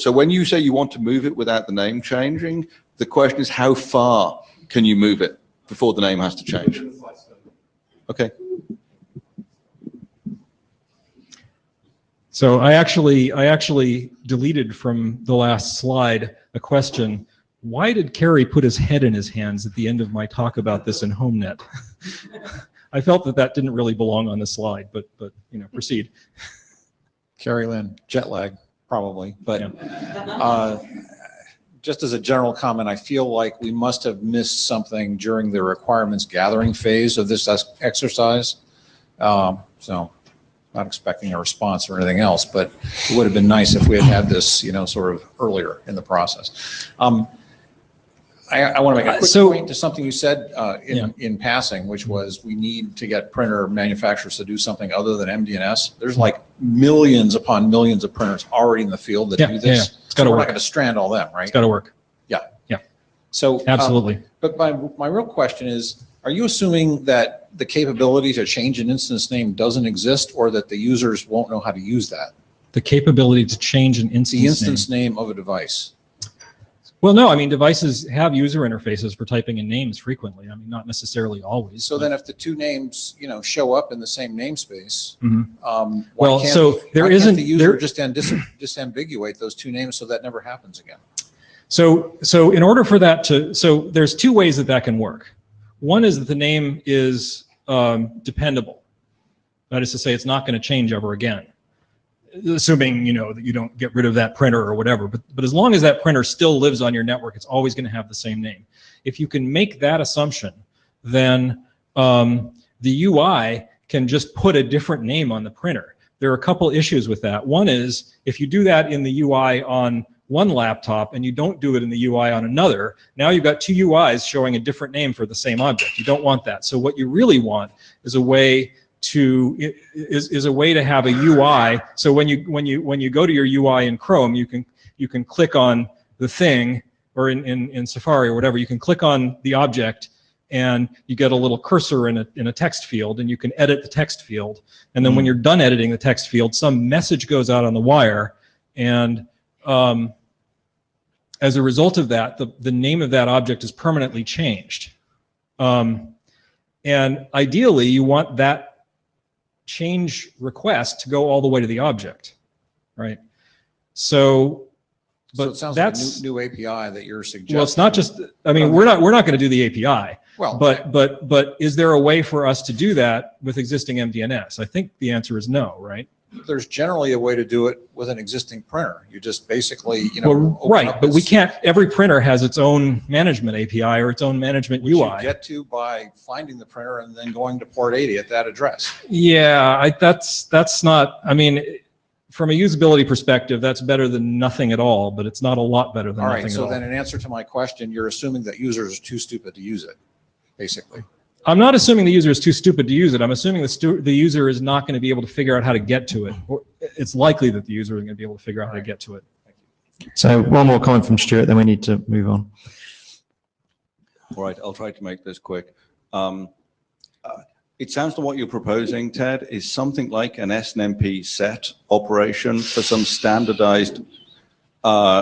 when you say you want to move it without the name changing, the question is, how far can you move it before the name has to change? Okay. So I actually deleted from the last slide a question. Why did Kerry put his head in his hands at the end of my talk about this in HomeNet? I felt that didn't really belong on the slide, but proceed. Carrie Lynn, jet lag, probably. But just as a general comment, I feel like we must have missed something during the requirements gathering phase of this exercise. So not expecting a response or anything else, but it would have been nice if we had this, sort of earlier in the process. I want to make a quick point to something you said in passing, which was we need to get printer manufacturers to do something other than MDNS. There's like millions upon millions of printers already in the field that do this. Yeah. It's got to work. We're not going to strand all them, right? It's got to work. Yeah. Yeah. So absolutely. But my real question is, are you assuming that the capability to change an instance name doesn't exist, or that the users won't know how to use that? The capability to change an instance name. The instance name of a device. Well, no, I mean, devices have user interfaces for typing in names frequently. I mean, not necessarily always. So then if the two names, show up in the same namespace, well, so there isn't the user just disambiguate those two names so that never happens again? So in order for that to, so there's two ways that can work. One is that the name is dependable. That is to say, it's not going to change ever again, assuming that you don't get rid of that printer or whatever. But as long as that printer still lives on your network, it's always going to have the same name. If you can make that assumption, then the UI can just put a different name on the printer. There are a couple issues with that. One is, if you do that in the UI on one laptop and you don't do it in the UI on another, now you've got two UIs showing a different name for the same object. You don't want that. So what you really want is a way to have a UI. So when you go to your UI in Chrome, you can click on the thing, or in Safari or whatever, you can click on the object and you get a little cursor in a text field, and you can edit the text field. And then when you're done editing the text field, some message goes out on the wire, and as a result of that, the name of that object is permanently changed. And ideally, you want that change request to go all the way to the object, right? So, but it sounds that's like a new API that you're suggesting. well, it's not just. I mean, we're not going to do the API. Well, but is there a way for us to do that with existing MDNS? I think the answer is no, right? there's generally a way to do it with an existing printer. You just basically, you know, Well, open right, up but we this- can't, every printer has its own management API or its own management which you UI. get to by finding the printer and then going to port 80 at that address. Yeah, that's not, I mean, from a usability perspective, that's better than nothing at all, but it's not a lot better than All nothing right, at so all. then in answer to my question, you're assuming that users are too stupid to use it, basically. I'm not assuming the user is too stupid to use it. I'm assuming the user is not going to be able to figure out how to get to it. Or it's likely that the user is going to be able to figure out how to get to it. So one more comment from Stuart, then we need to move on. All right, I'll try to make this quick. It sounds like what you're proposing, Ted, is something like an SNMP set operation for some standardized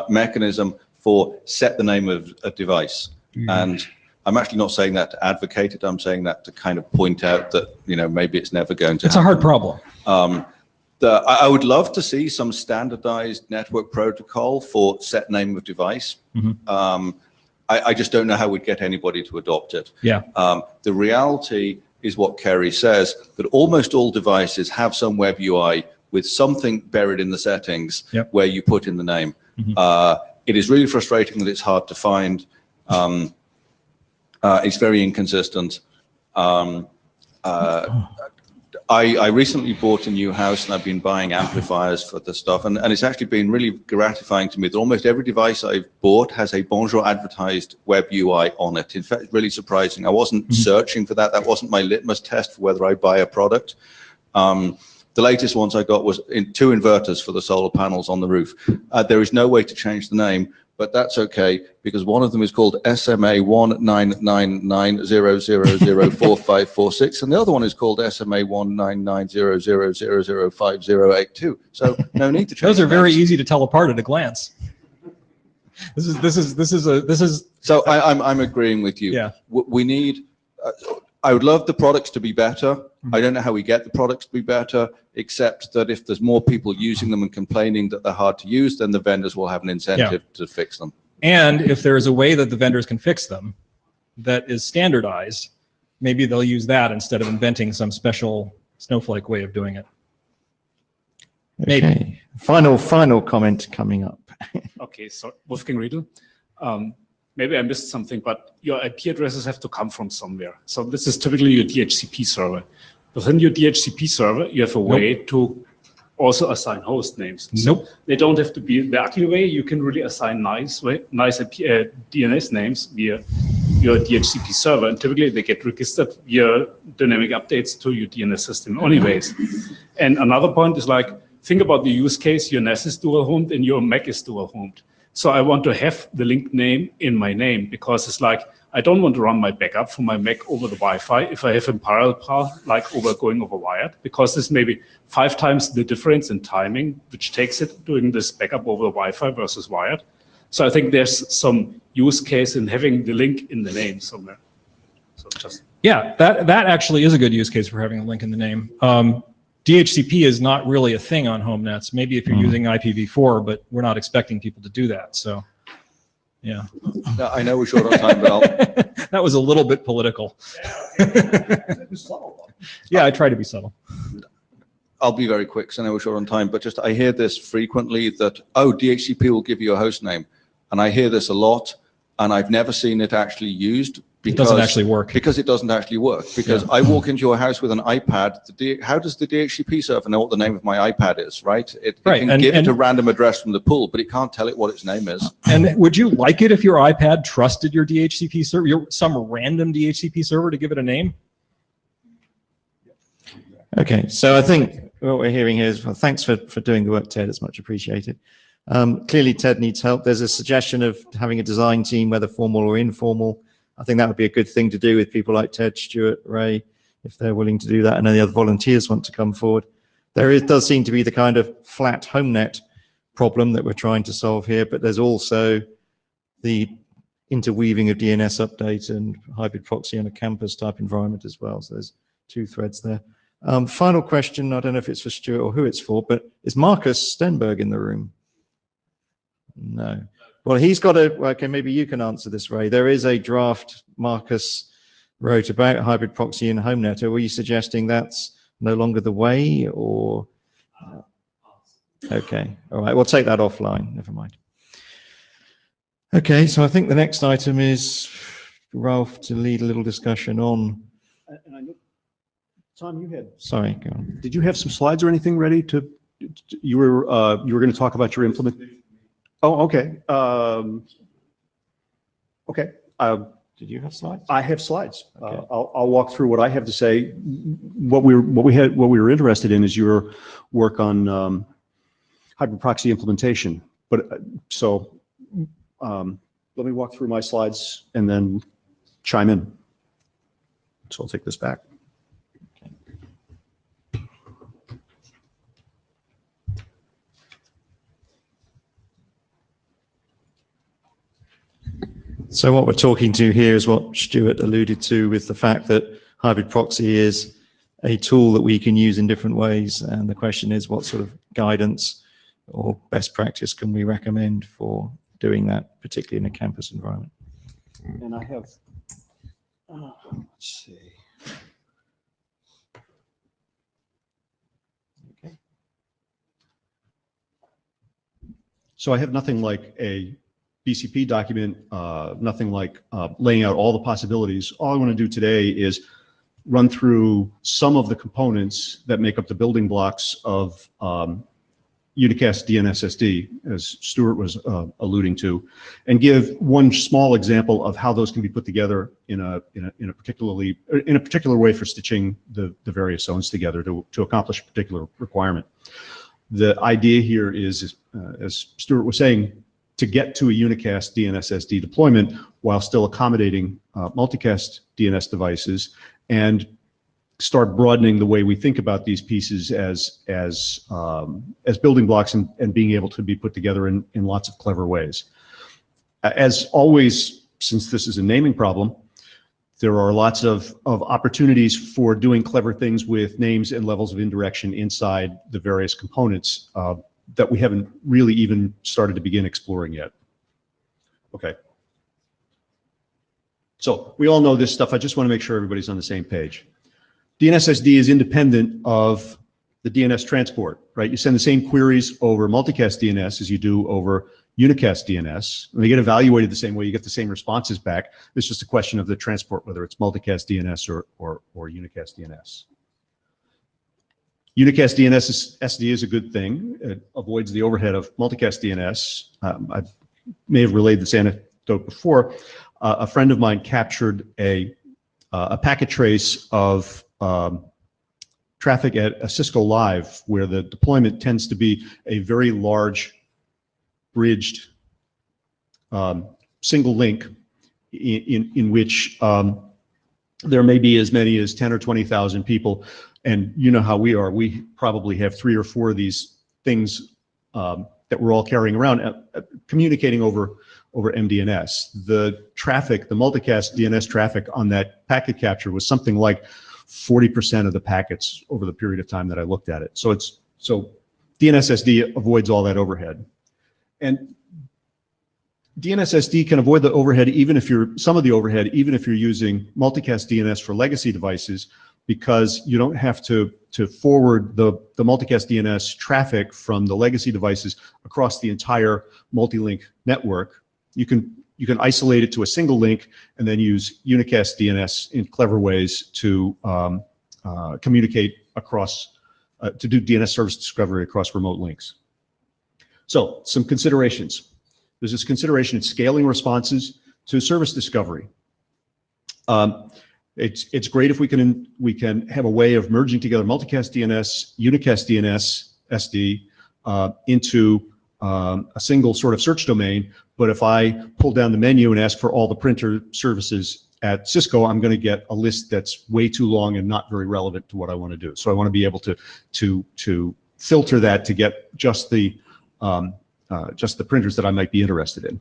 mechanism for set the name of a device. And I'm actually not saying that to advocate it. I'm saying that to kind of point out that, you know, maybe it's never going to It's a hard problem. I would love to see some standardized network protocol for set name of device. I just don't know how we'd get anybody to adopt it. Yeah. The reality is what Kerry says, that almost all devices have some web UI with something buried in the settings where you put in the name. It is really frustrating that it's hard to find. It's very inconsistent. I recently bought a new house and I've been buying amplifiers for the stuff, and it's actually been really gratifying to me that almost every device I've bought has a Bonjour advertised web UI on it. In fact, it's really surprising. I wasn't searching for that. That wasn't my litmus test for whether I buy a product. The latest ones I got was in 2 inverters for the solar panels on the roof. There is no way to change the name, but that's okay, because one of them is called SMA199900004546, and the other one is called SMA199900005082. So no need to change. Those are the very names. easy to tell apart at a glance. This is. So I'm agreeing with you. Yeah. We need. I would love the products to be better. I don't know how we get the products to be better, except that if there's more people using them and complaining that they're hard to use, then the vendors will have an incentive to fix them. And if there is a way that the vendors can fix them that is standardized, maybe they'll use that instead of inventing some special snowflake way of doing it. Maybe. Okay. Final comment coming up. Okay, so Wolfgang Riedel. Maybe I missed something, but your IP addresses have to come from somewhere. So this is typically your DHCP server. Within your DHCP server, you have a way to also assign host names. So they don't have to be the ugly way. You can really assign nice DNS names via your DHCP server, and typically they get registered via dynamic updates to your DNS system anyways. And another point is, like, think about the use case: your NAS is dual homed and your Mac is dual homed. So I want to have the linked name in my name, because it's like, I don't want to run my backup from my Mac over the Wi-Fi if I have a parallel path, like going over wired, because this may be 5 times the difference in timing, which takes it doing this backup over the Wi-Fi versus wired. So I think there's some use case in having the link in the name somewhere. So just. Yeah, that actually is a good use case for having a link in the name. DHCP is not really a thing on home nets. Maybe if you're using IPv4, but we're not expecting people to do that. So, yeah. I know we're short on time, but I'll. That was a little bit political. Yeah, I try to be subtle. I'll be very quick, so I know we're short on time, but just I hear this frequently that, oh, DHCP will give you a host name. And I hear this a lot, and I've never seen it actually used It doesn't actually work. Because it doesn't actually work. Because I walk into your house with an iPad. How does the DHCP server know what the name of my iPad is, right? It can give it a random address from the pool, but it can't tell it what its name is. And would you like it if your iPad trusted your DHCP server, some random DHCP server, to give it a name? Okay, so I think what we're hearing here is, well, thanks for doing the work, Ted. It's much appreciated. Clearly, Ted needs help. There's a suggestion of having a design team, whether formal or informal. I think that would be a good thing to do with people like Ted, Stuart, Ray, if they're willing to do that, and any other volunteers want to come forward. Does seem to be the kind of flat home net problem that we're trying to solve here, but there's also the interweaving of DNS update and hybrid proxy on a campus type environment as well. So there's two threads there. Final question, I don't know if it's for Stuart or who it's for, but is Marcus Stenberg in the room? No. Well, he's got okay, maybe you can answer this, Ray. There is a draft Marcus wrote about hybrid proxy and HomeNet. Are you suggesting that's no longer the way, or? Okay, all right, we'll take that offline, never mind. Okay, so I think the next item is Ralph to lead a little discussion on. And I know, Tom, you had. Sorry, go on. Did you have some slides or anything ready to? You were going to talk about your implement. Oh, okay. Okay. Did you have slides? I have slides. Okay. I'll walk through what I have to say. What we were interested in is your work on hybrid proxy implementation. But let me walk through my slides and then chime in. So I'll take this back. So what we're talking to here is what Stuart alluded to, with the fact that hybrid proxy is a tool that we can use in different ways. And the question is, what sort of guidance or best practice can we recommend for doing that, particularly in a campus environment? And I have, let's see. Okay. So I have nothing like a BCP document, nothing like laying out all the possibilities. All I want to do today is run through some of the components that make up the building blocks of Unicast DNSSD, as Stuart was alluding to, and give one small example of how those can be put together in a particular way for stitching the various zones together to accomplish a particular requirement. The idea here is, as Stuart was saying, to get to a Unicast DNSSD deployment while still accommodating multicast DNS devices, and start broadening the way we think about these pieces as building blocks and being able to be put together in lots of clever ways. As always, since this is a naming problem, there are lots of opportunities for doing clever things with names and levels of indirection inside the various components that we haven't really even started to begin exploring yet. Okay. So we all know this stuff. I just want to make sure everybody's on the same page. DNSSD is independent of the DNS transport, right? You send the same queries over multicast DNS as you do over unicast DNS, and they get evaluated the same way. You get the same responses back. It's just a question of the transport, whether it's multicast DNS or unicast DNS. Unicast DNSSD is a good thing. It avoids the overhead of multicast DNS. I may have relayed this anecdote before. A friend of mine captured a packet trace of traffic at a Cisco Live, where the deployment tends to be a very large bridged single link in which there may be as many as 10 or 20,000 people. And you know how we are. We probably have 3 or 4 of these things that we're all carrying around, communicating over MDNS. The traffic, the multicast DNS traffic on that packet capture was something like 40% of the packets over the period of time that I looked at it. So DNSSD avoids all that overhead. And DNSSD can avoid the overhead even if you're using multicast DNS for legacy devices, because you don't have to forward the multicast DNS traffic from the legacy devices across the entire multi-link network. You can you can isolate it to a single link and then use Unicast DNS in clever ways to communicate across, to do DNS service discovery across remote links. So some considerations. There's this consideration in scaling responses to service discovery. It's great if we can have a way of merging together multicast DNS, Unicast DNS SD into a single sort of search domain. But if I pull down the menu and ask for all the printer services at Cisco, I'm going to get a list that's way too long and not very relevant to what I want to do. So I want to be able to filter that to get just the printers that I might be interested in.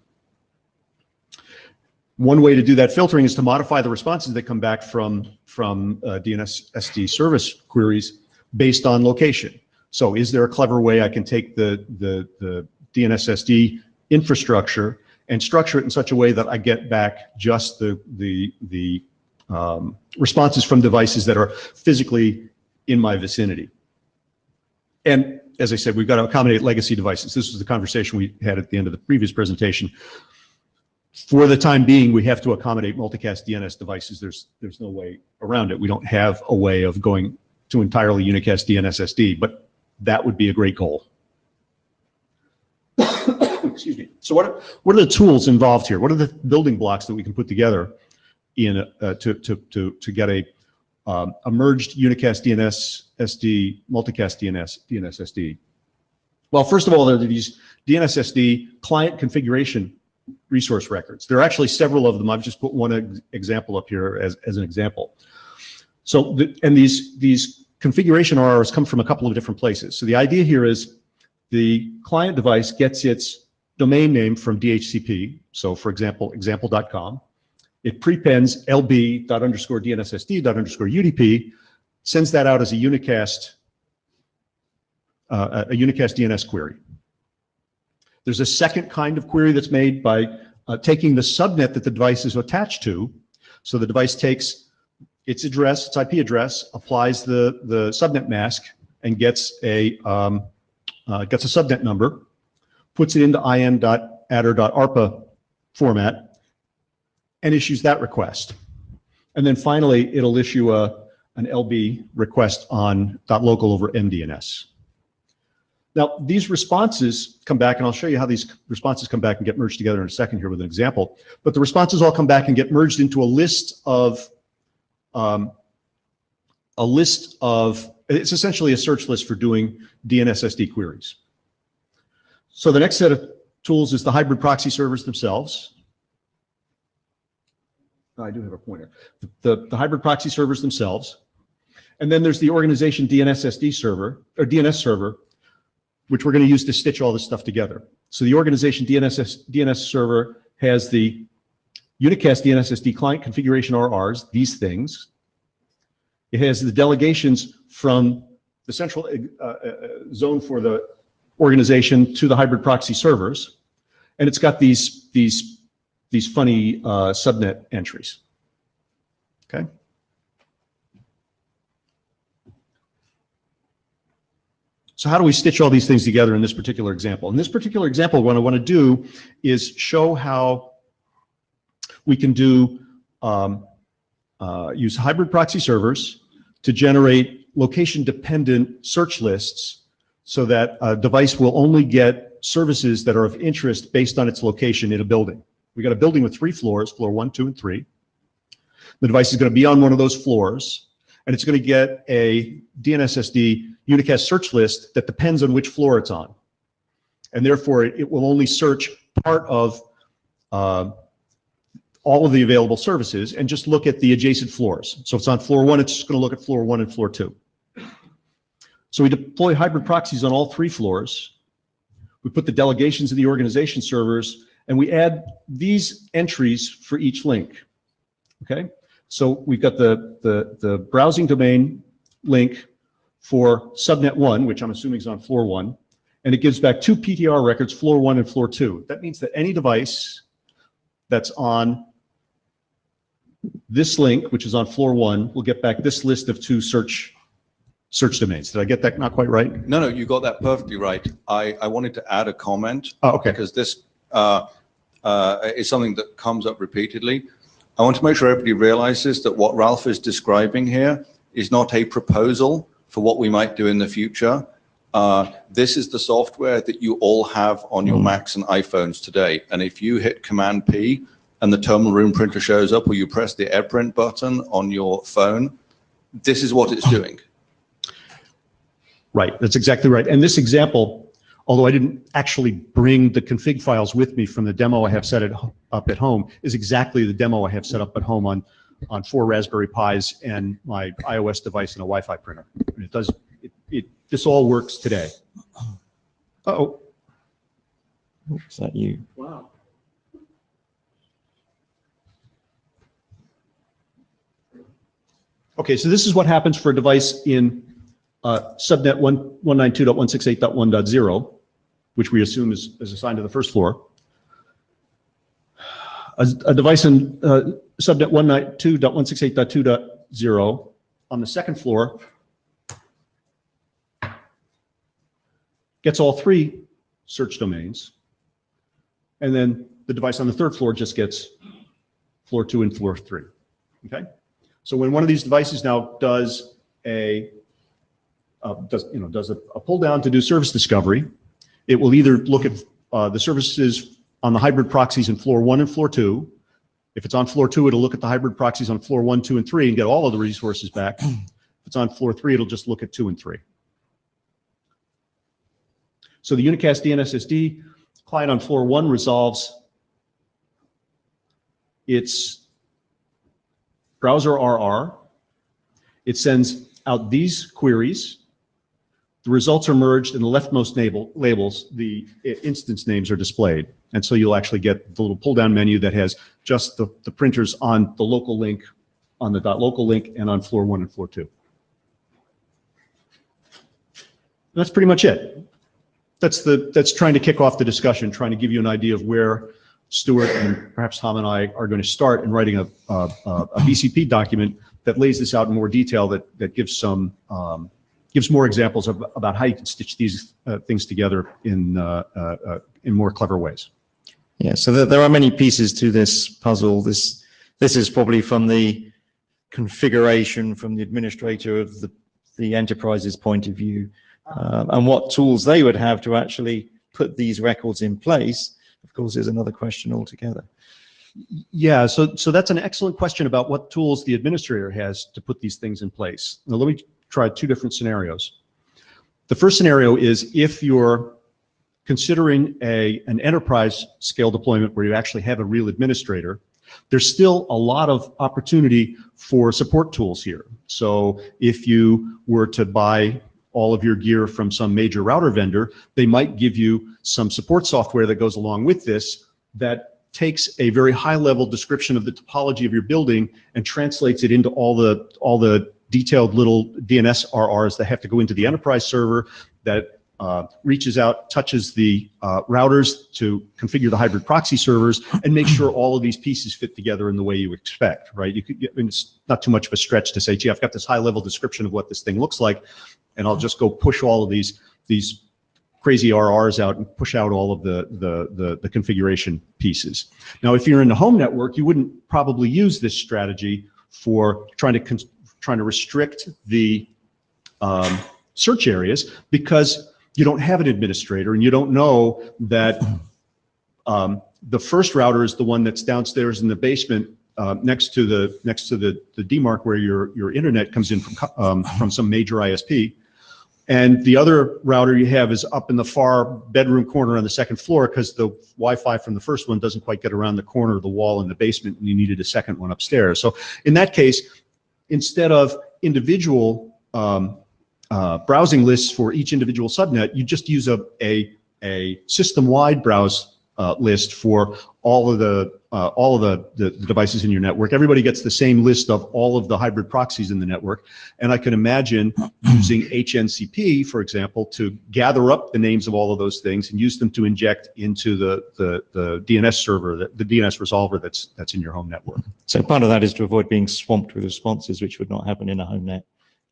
One way to do that filtering is to modify the responses that come back from DNSSD service queries based on location. So is there a clever way I can take the DNSSD infrastructure and structure it in such a way that I get back just the responses from devices that are physically in my vicinity? And as I said, we've got to accommodate legacy devices. This was the conversation we had at the end of the previous presentation. For the time being, we have to accommodate multicast DNS devices. There's no way around it. We don't have a way of going to entirely unicast DNSSD, but that would be a great goal. Excuse me. So what are the tools involved here? What are the building blocks that we can put together in to get a merged Unicast DNSSD, multicast DNSSD? Well, first of all, there are these DNSSD client configuration resource records. There are actually several of them. I've just put one example up here as an example. So, these configuration RRs come from a couple of different places. So the idea here is the client device gets its domain name from DHCP. So for example, example.com. It prepends lb._DNSSD._UDP, sends that out as a Unicast DNS query. There's a second kind of query that's made by taking the subnet that the device is attached to. So the device takes its address, its IP address, applies the subnet mask, and gets a subnet number, puts it into in.adder.arpa format, and issues that request. And then finally, it'll issue an LB request on .local over MDNS. Now, these responses come back, and I'll show you how these responses come back and get merged together in a second here with an example. But the responses all come back and get merged into a list of, it's essentially a search list for doing DNSSD queries. So the next set of tools is the hybrid proxy servers themselves. I do have a pointer. The hybrid proxy servers themselves. And then there's the organization DNSSD server, or DNS server, which we're going to use to stitch all this stuff together. So the organization DNS server has the Unicast DNSSD client configuration RRs, these things. It has the delegations from the central zone for the organization to the hybrid proxy servers. And it's got these funny subnet entries. Okay. So how do we stitch all these things together in this particular example? In this particular example, what I want to do is show how we can do use hybrid proxy servers to generate location-dependent search lists so that a device will only get services that are of interest based on its location in a building. We got a building with 3 floors, floor 1, 2, and 3. The device is going to be on one of those floors, and it's going to get a DNSSD Unicast search list that depends on which floor it's on. And therefore, it will only search part of all of the available services and just look at the adjacent floors. So if it's on floor 1, it's just going to look at floor 1 and floor 2. So we deploy hybrid proxies on all 3 floors. We put the delegations of the organization servers, and we add these entries for each link. Okay? So we've got the browsing domain link for subnet 1, which I'm assuming is on floor 1, and it gives back 2 PTR records, floor 1 and floor 2. That means that any device that's on this link, which is on floor 1, will get back this list of 2 search domains. Did I get that not quite right? No, you got that perfectly right. I wanted to add a comment. Oh, okay. Because this, is something that comes up repeatedly. I want to make sure everybody realizes that what Ralph is describing here is not a proposal for what we might do in the future. This is the software that you all have on your Macs and iPhones today. And if you hit Command P and the terminal room printer shows up, or you press the AirPrint button on your phone, this is what it's doing. Right, that's exactly right. And this example, although I didn't actually bring the config files with me from the demo I have set up at home, is exactly the demo I have set up at home on 4 Raspberry Pis and my iOS device and a Wi-Fi printer. And it does. This all works today. Uh-oh. Is that you? Wow. Okay, so this is what happens for a device in subnet 192.168.1.0, which we assume is assigned to the first floor. A device in subnet 192.168.2.0 on the second floor gets all 3 search domains, and then the device on the third floor just gets floor 2 and floor 3. Okay, so when one of these devices now does a pull down to do service discovery, it will either look at the services on the hybrid proxies in floor 1 and floor 2. If it's on floor 2, it'll look at the hybrid proxies on floor 1, 2, and 3 and get all of the resources back. If it's on floor 3, it'll just look at 2 and 3. So the Unicast DNSSD client on floor 1 resolves its browser RR. It sends out these queries. The results are merged, and the leftmost labels, the instance names, are displayed. And so you'll actually get the little pull-down menu that has just the printers on the local link, on the .local link, and on floor 1 and floor 2. And that's pretty much it. That's trying to kick off the discussion, trying to give you an idea of where Stuart and perhaps Tom and I are going to start in writing a BCP document that lays this out in more detail, that gives some gives more examples about how you can stitch these things together in more clever ways. Yeah, so there are many pieces to this puzzle. This is probably from the configuration, from the administrator of the enterprise's point of view, and what tools they would have to actually put these records in place, of course, is another question altogether. Yeah, so that's an excellent question about what tools the administrator has to put these things in place. Now, let me try 2 different scenarios. The first scenario is if you're considering an enterprise scale deployment where you actually have a real administrator, there's still a lot of opportunity for support tools here. So if you were to buy all of your gear from some major router vendor, they might give you some support software that goes along with this that takes a very high-level description of the topology of your building and translates it into all the detailed little DNS RRs that have to go into the enterprise server, that reaches out, touches the routers to configure the hybrid proxy servers, and make sure all of these pieces fit together in the way you expect, right? It's not too much of a stretch to say, gee, I've got this high-level description of what this thing looks like, and I'll just go push all of these crazy RRs out and push out all of the configuration pieces. Now, if you're in the home network, you wouldn't probably use this strategy for trying to restrict the search areas, because you don't have an administrator and you don't know that the first router is the one that's downstairs in the basement next to the DMARC where your internet comes in from some major ISP. And the other router you have is up in the far bedroom corner on the second floor, because the Wi-Fi from the first one doesn't quite get around the corner of the wall in the basement, and you needed a second one upstairs. So in that case, instead of individual browsing lists for each individual subnet, you just use a system-wide browse list for all of the devices in your network. Everybody gets the same list of all of the hybrid proxies in the network, and I can imagine using HNCP, for example, to gather up the names of all of those things and use them to inject into the DNS server, the DNS resolver that's in your home network. So part of that is to avoid being swamped with responses, which would not happen in a home net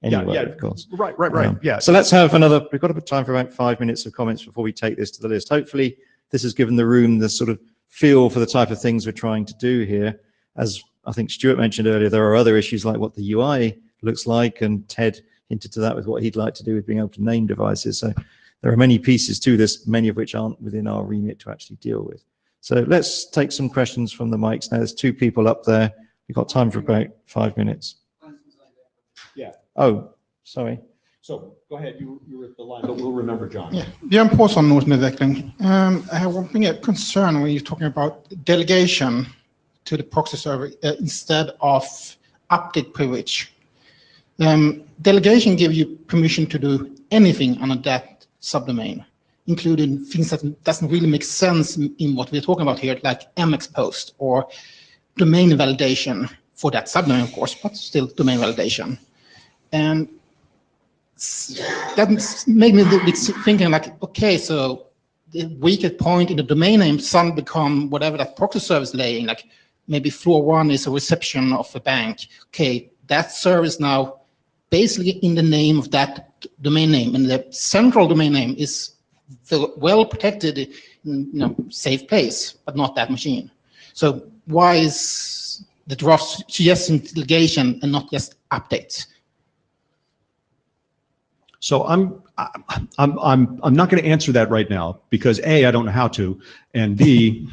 anyway, of course. Right. Yeah. So let's have we've got a bit of time for about 5 minutes of comments before we take this to the list. Hopefully this has given the room the sort of feel for the type of things we're trying to do here. As I think Stuart mentioned earlier, there are other issues like what the UI looks like, and Ted hinted to that with what he'd like to do with being able to name devices. So there are many pieces to this, many of which aren't within our remit to actually deal with. So let's take some questions from the mics now. There's 2 people up there. We've got time for about 5 minutes. Yeah. Oh, sorry. So go ahead, you were at the line, but we'll remember John. Yeah, Björn Paulsson, Nordmedutveckling. I have one thing, a concern when you're talking about delegation to the proxy server instead of update privilege. Delegation gives you permission to do anything under that subdomain, including things that doesn't really make sense in what we're talking about here, like MX post or domain validation for that subdomain, of course, but still domain validation. And that made me a little bit thinking like, okay, so the weakest point in the domain name suddenly become whatever that proxy service laying, like maybe floor 1 is a reception of a bank. Okay, that service now basically in the name of that domain name, and the central domain name is well protected in safe place, but not that machine. So why is the draft suggesting delegation and not just updates? So I'm not going to answer that right now because A, I don't know how to, and B,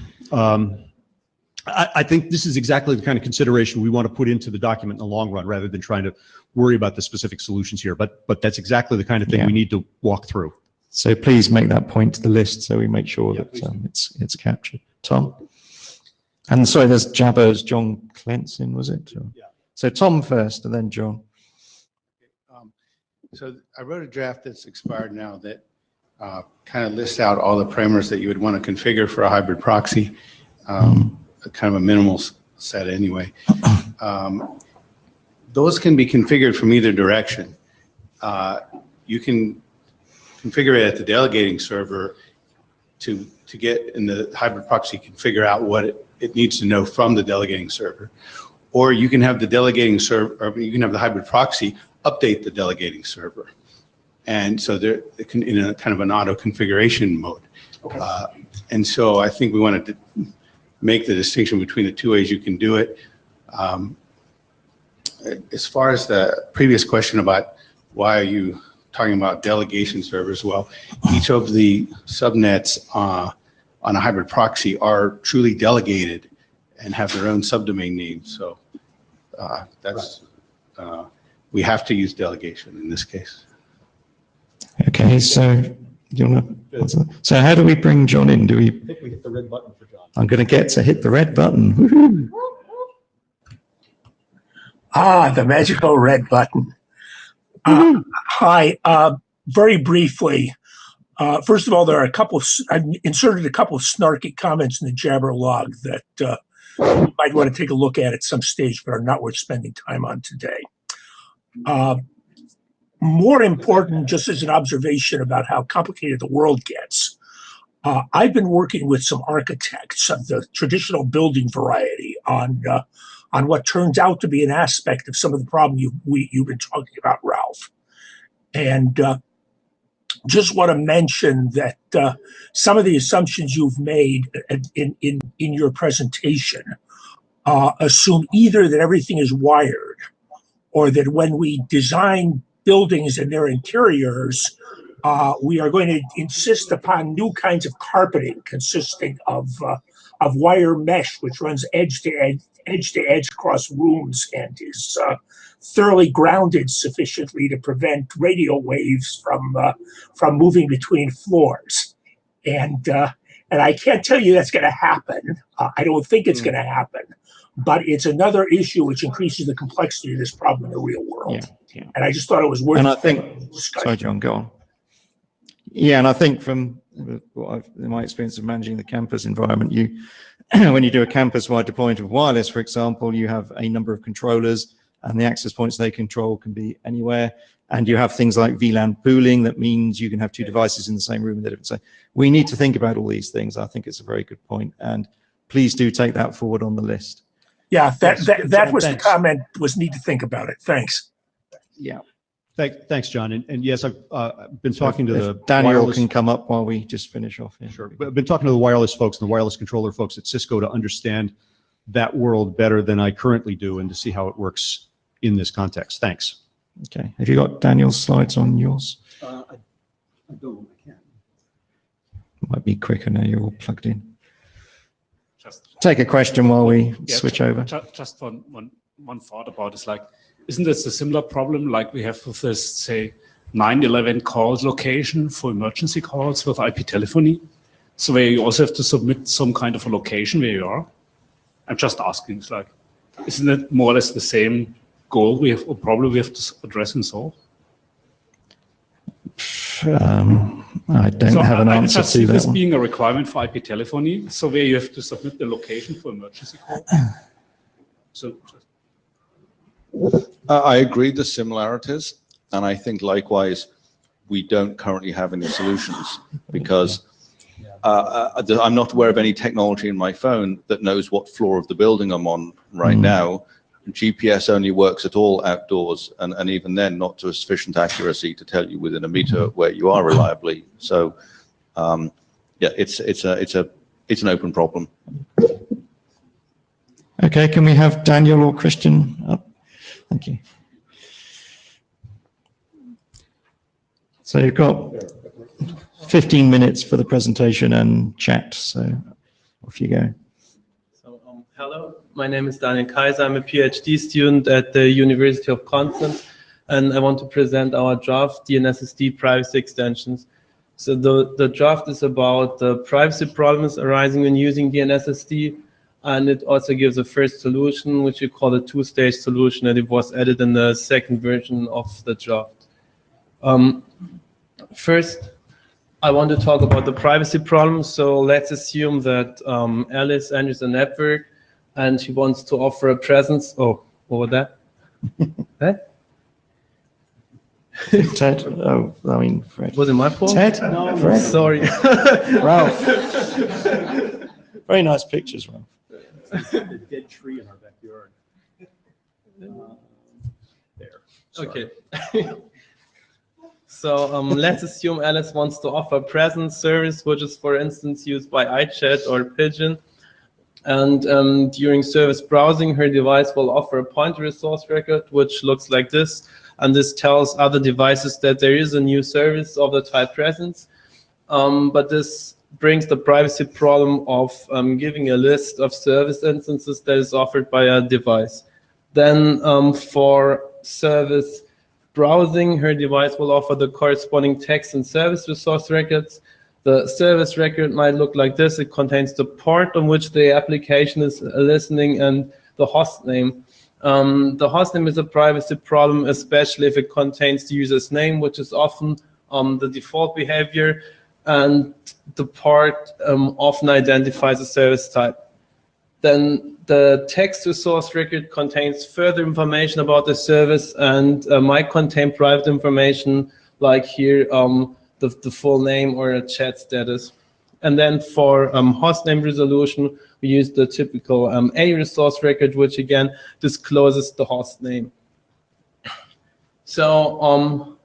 I think this is exactly the kind of consideration we want to put into the document in the long run, rather than trying to worry about the specific solutions here. But that's exactly the kind of thing we need to walk through. So please make that point to the list so we make sure that it's captured. Tom? And sorry, there's Jabber's John Clenson, was it? Yeah. So Tom first and then John. So I wrote a draft that's expired now that kind of lists out all the parameters that you would want to configure for a hybrid proxy, kind of a minimal set anyway. Those can be configured from either direction. You can configure it at the delegating server to get in the hybrid proxy, can figure out what it needs to know from the delegating server. Or you can have the delegating server, or you can have the hybrid proxy update the delegating server. And so it can, in a kind of an auto configuration mode. Okay. And so I think we wanted to make the distinction between the 2 ways you can do it. As far as the previous question about why are you talking about delegation servers, well, each of the subnets on a hybrid proxy are truly delegated and have their own subdomain names. So that's, we have to use delegation in this case. Okay, so so how do we bring John in? I think we hit the red button for John. I'm going to get to hit the red button. Woohoo. The magical red button. Hi, very briefly. First of all, there are I inserted a couple of snarky comments in the Jabber log that you might want to take a look at some stage, but are not worth spending time on today. More important, just as an observation about how complicated the world gets, I've been working with some architects of the traditional building variety on what turns out to be an aspect of some of the problem you've been talking about, Ralph. And just want to mention that some of the assumptions you've made in your presentation assume either that everything is wired, or that when we design buildings and their interiors, we are going to insist upon new kinds of carpeting consisting of wire mesh, which runs edge to edge across rooms and is thoroughly grounded sufficiently to prevent radio waves from moving between floors. And I can't tell you that's going to happen. I don't think it's going to happen. But it's another issue which increases the complexity of this problem in the real world. Yeah. And I just thought it was worth. And I think, sorry, John, go on. Yeah, and I think from in my experience of managing the campus environment, when you do a campus-wide deployment of wireless, for example, you have a number of controllers, and the access points they control can be anywhere. And you have things like VLAN pooling. That means you can have 2 devices in the same room. So we need to think about all these things. I think it's a very good point, and please do take that forward on the list. Yeah, that was the comment, was need to think about it. Thanks. Yeah. Thanks, John. And yes, I've been talking to the Daniel wireless. can come up while we just finish off here. Sure. I've been talking to the wireless folks and the wireless controller folks at Cisco to understand that world better than I currently do and to see how it works in this context. Thanks. Okay. Have you got Daniel's slides on yours? I don't. I can't. Might be quicker now you're all plugged in. Just Take a question while we switch over. Just one thought about is like, isn't this a similar problem like we have with this, say, 911 calls location for emergency calls with IP telephony? So where you also have to submit some kind of a location where you are? I'm just asking, it's like, isn't it more or less the same goal we have, or problem we have to address and solve? I don't have an answer I just to see that this one. being a requirement for IP telephony, so where you have to submit the location for emergency call. So I agree the similarities, and I think likewise, we don't currently have any solutions because I'm not aware of any technology in my phone that knows what floor of the building I'm on right now. GPS only works at all outdoors, and even then not to a sufficient accuracy to tell you within a meter where you are reliably. So yeah, it's an open problem. Okay, can we have Daniel or Christian up? Thank you. So you've got 15 minutes for the presentation and chat, so off you go. So, hello, my name is Daniel Kaiser. I'm a PhD student at the University of Constance, and I want to present our draft DNSSD privacy extensions. So the draft is about the privacy problems arising when using DNSSD, and it also gives a first solution, which we call a two-stage solution, and it was added in the second version of the draft. First, I want to talk about the privacy problem. So let's assume that Alice enters a network and she wants to offer a presence. Oh, what was that? What? Ted? Oh, I mean, Fred. Was it my fault? Ted? No, Fred. Sorry. Ralph. Very nice pictures, Ralph. The dead tree in our backyard. There. Okay. So let's assume Alice wants to offer a presence service, which is, for instance, used by iChat or Pigeon. And during service browsing, her device will offer a pointer resource record, which looks like this. And this tells other devices that there is a new service of the type presence. But this brings the privacy problem of giving a list of service instances that is offered by a device. Then for service browsing, her device will offer the corresponding text and service resource records. The service record might look like this. It contains the port on which the application is listening and the host name. The host name is a privacy problem, especially if it contains the user's name, which is often the default behavior, and the port often identifies a service type. Then the text resource record contains further information about the service and might contain private information, like here the full name or a chat status. And then for hostname resolution, we use the typical A resource record, which again discloses the host name. So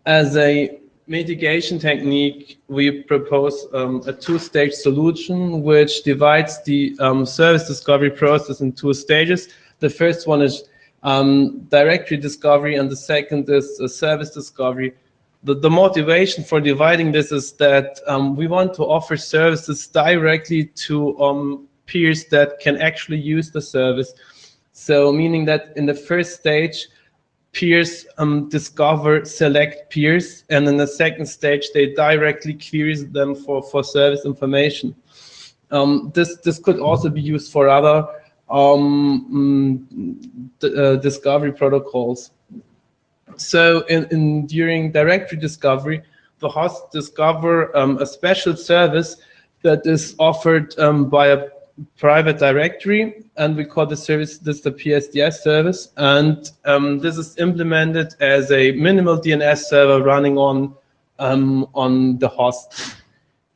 as a mitigation technique, we propose a two-stage solution which divides the service discovery process in two stages. The first one is directory discovery, and the second is service discovery. The motivation for dividing this is that we want to offer services directly to peers that can actually use the service. So meaning that in the first stage, peers discover select peers, and in the second stage they directly query them for service information. This could also be used for other discovery protocols. So during directory discovery, the hosts discover a special service that is offered by a private directory, and we call the service the PSDS service, and this is implemented as a minimal DNS server running on the host.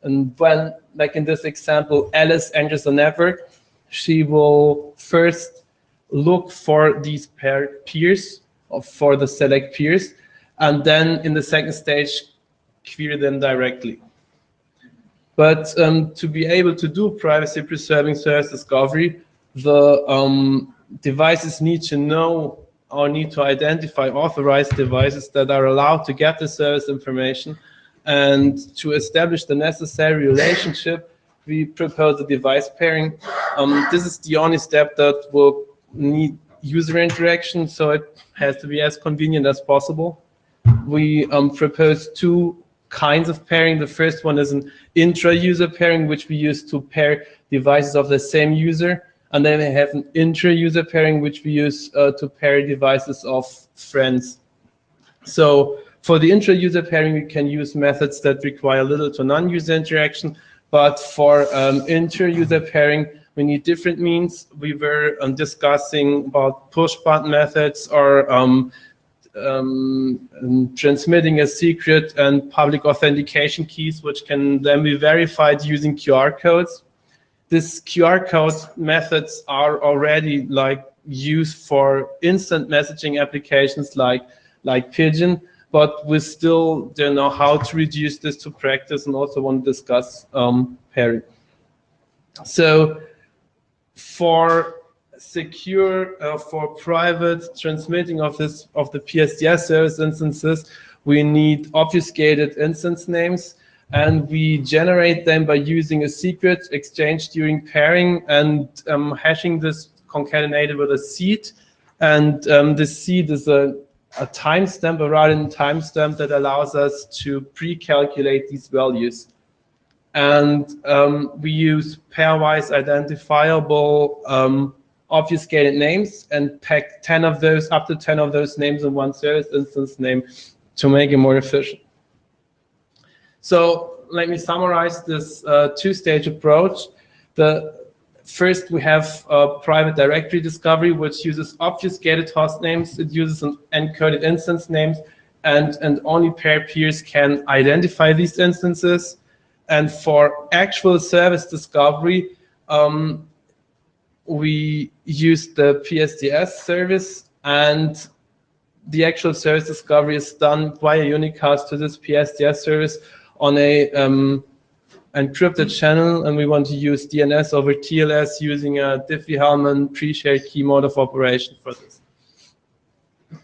And when, like in this example, Alice enters a network, she will first look for these paired peers for the select peers, and then in the second stage, query them directly. But to be able to do privacy-preserving service discovery, the devices need to know or need to identify authorized devices that are allowed to get the service information. And to establish the necessary relationship, we propose a device pairing. This is the only step that will need user interaction, so it has to be as convenient as possible. We propose two kinds of pairing. The first one is an intra-user pairing, which we use to pair devices of the same user. And then we have an intra-user pairing, which we use to pair devices of friends. So for the intra-user pairing, we can use methods that require little to non-user interaction. But for inter-user pairing, we need different means. We were discussing about push-button methods or transmitting a secret and public authentication keys, which can then be verified using QR codes. These QR code methods are already used for instant messaging applications like Pigeon, but we still don't know how to reduce this to practice, and also want to discuss pairing. So for secure, for private transmitting of the PSDS service instances, we need obfuscated instance names, and we generate them by using a secret exchanged during pairing and hashing this concatenated with a seed. And this seed is a timestamp, a write-in timestamp that allows us to pre-calculate these values. And we use pairwise identifiable obfuscated names and pack 10 of those, up to 10 of those names in one service instance name to make it more efficient. So let me summarize this two-stage approach. First, we have private directory discovery, which uses obfuscated host names. It uses encoded instance names, and only pair peers can identify these instances. And for actual service discovery, we use the PSDS service, and the actual service discovery is done via Unicast to this PSDS service on a encrypted channel, and we want to use DNS over TLS using a Diffie-Hellman pre-shared key mode of operation for this.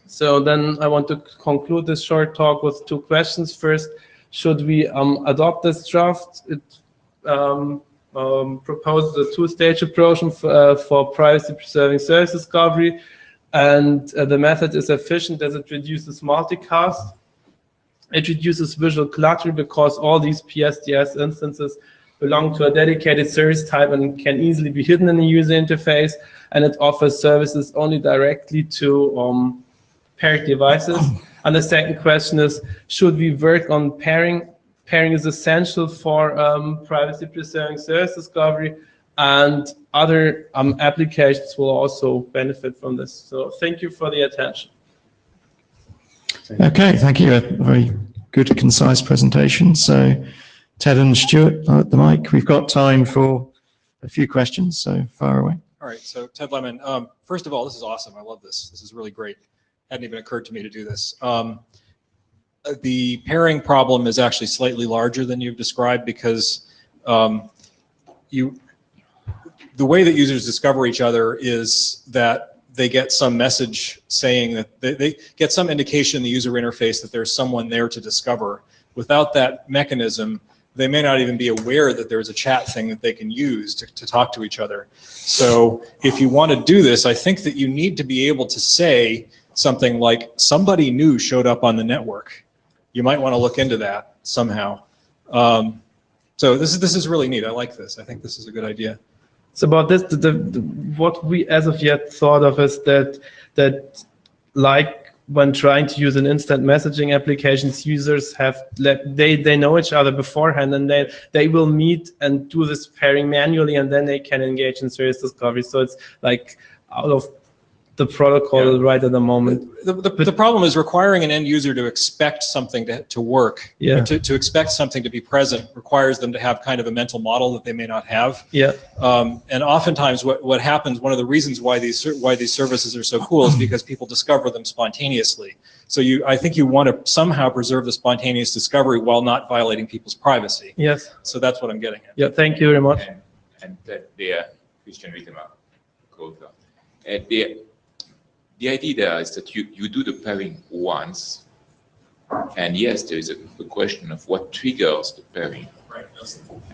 So then I want to conclude this short talk with two questions. First, should we adopt this draft? It proposes a two-stage approach for privacy-preserving service discovery, and the method is efficient as it reduces multicast. It reduces visual clutter because all these PSDS instances belong to a dedicated service type and can easily be hidden in the user interface, and it offers services only directly to paired devices. And the second question is, should we work on pairing? Pairing is essential for privacy-preserving service discovery, and other applications will also benefit from this. So thank you for the attention. Okay, thank you. A very good, concise presentation. So Ted and Stuart at the mic. We've got time for a few questions, so fire away. All right, so Ted Lemon, first of all, this is awesome. I love this. This is really great. Hadn't even occurred to me to do this. The pairing problem is actually slightly larger than you've described, because the way that users discover each other is that they get some message saying that they get some indication in the user interface that there's someone there to discover. Without that mechanism, they may not even be aware that there's a chat thing that they can use to talk to each other. So if you want to do this, I think that you need to be able to say something like, somebody new showed up on the network. You might want to look into that somehow. So this is really neat. I like this. I think this is a good idea. So about this, what we as of yet thought of is that like when trying to use an instant messaging applications, users they know each other beforehand, and they will meet and do this pairing manually, and then they can engage in service discovery. So it's like out of the protocol right at the moment. The problem is requiring an end user to expect something to work. Yeah. To expect something to be present requires them to have kind of a mental model that they may not have. Yeah. And oftentimes what happens, one of the reasons why these services are so cool is because people discover them spontaneously. So I think you want to somehow preserve the spontaneous discovery while not violating people's privacy. Yes. So that's what I'm getting at. Yeah, thank you very much. And the Christian Wiedemann quote. The idea there is that you do the pairing once, and yes, there is a question of what triggers the pairing. Right.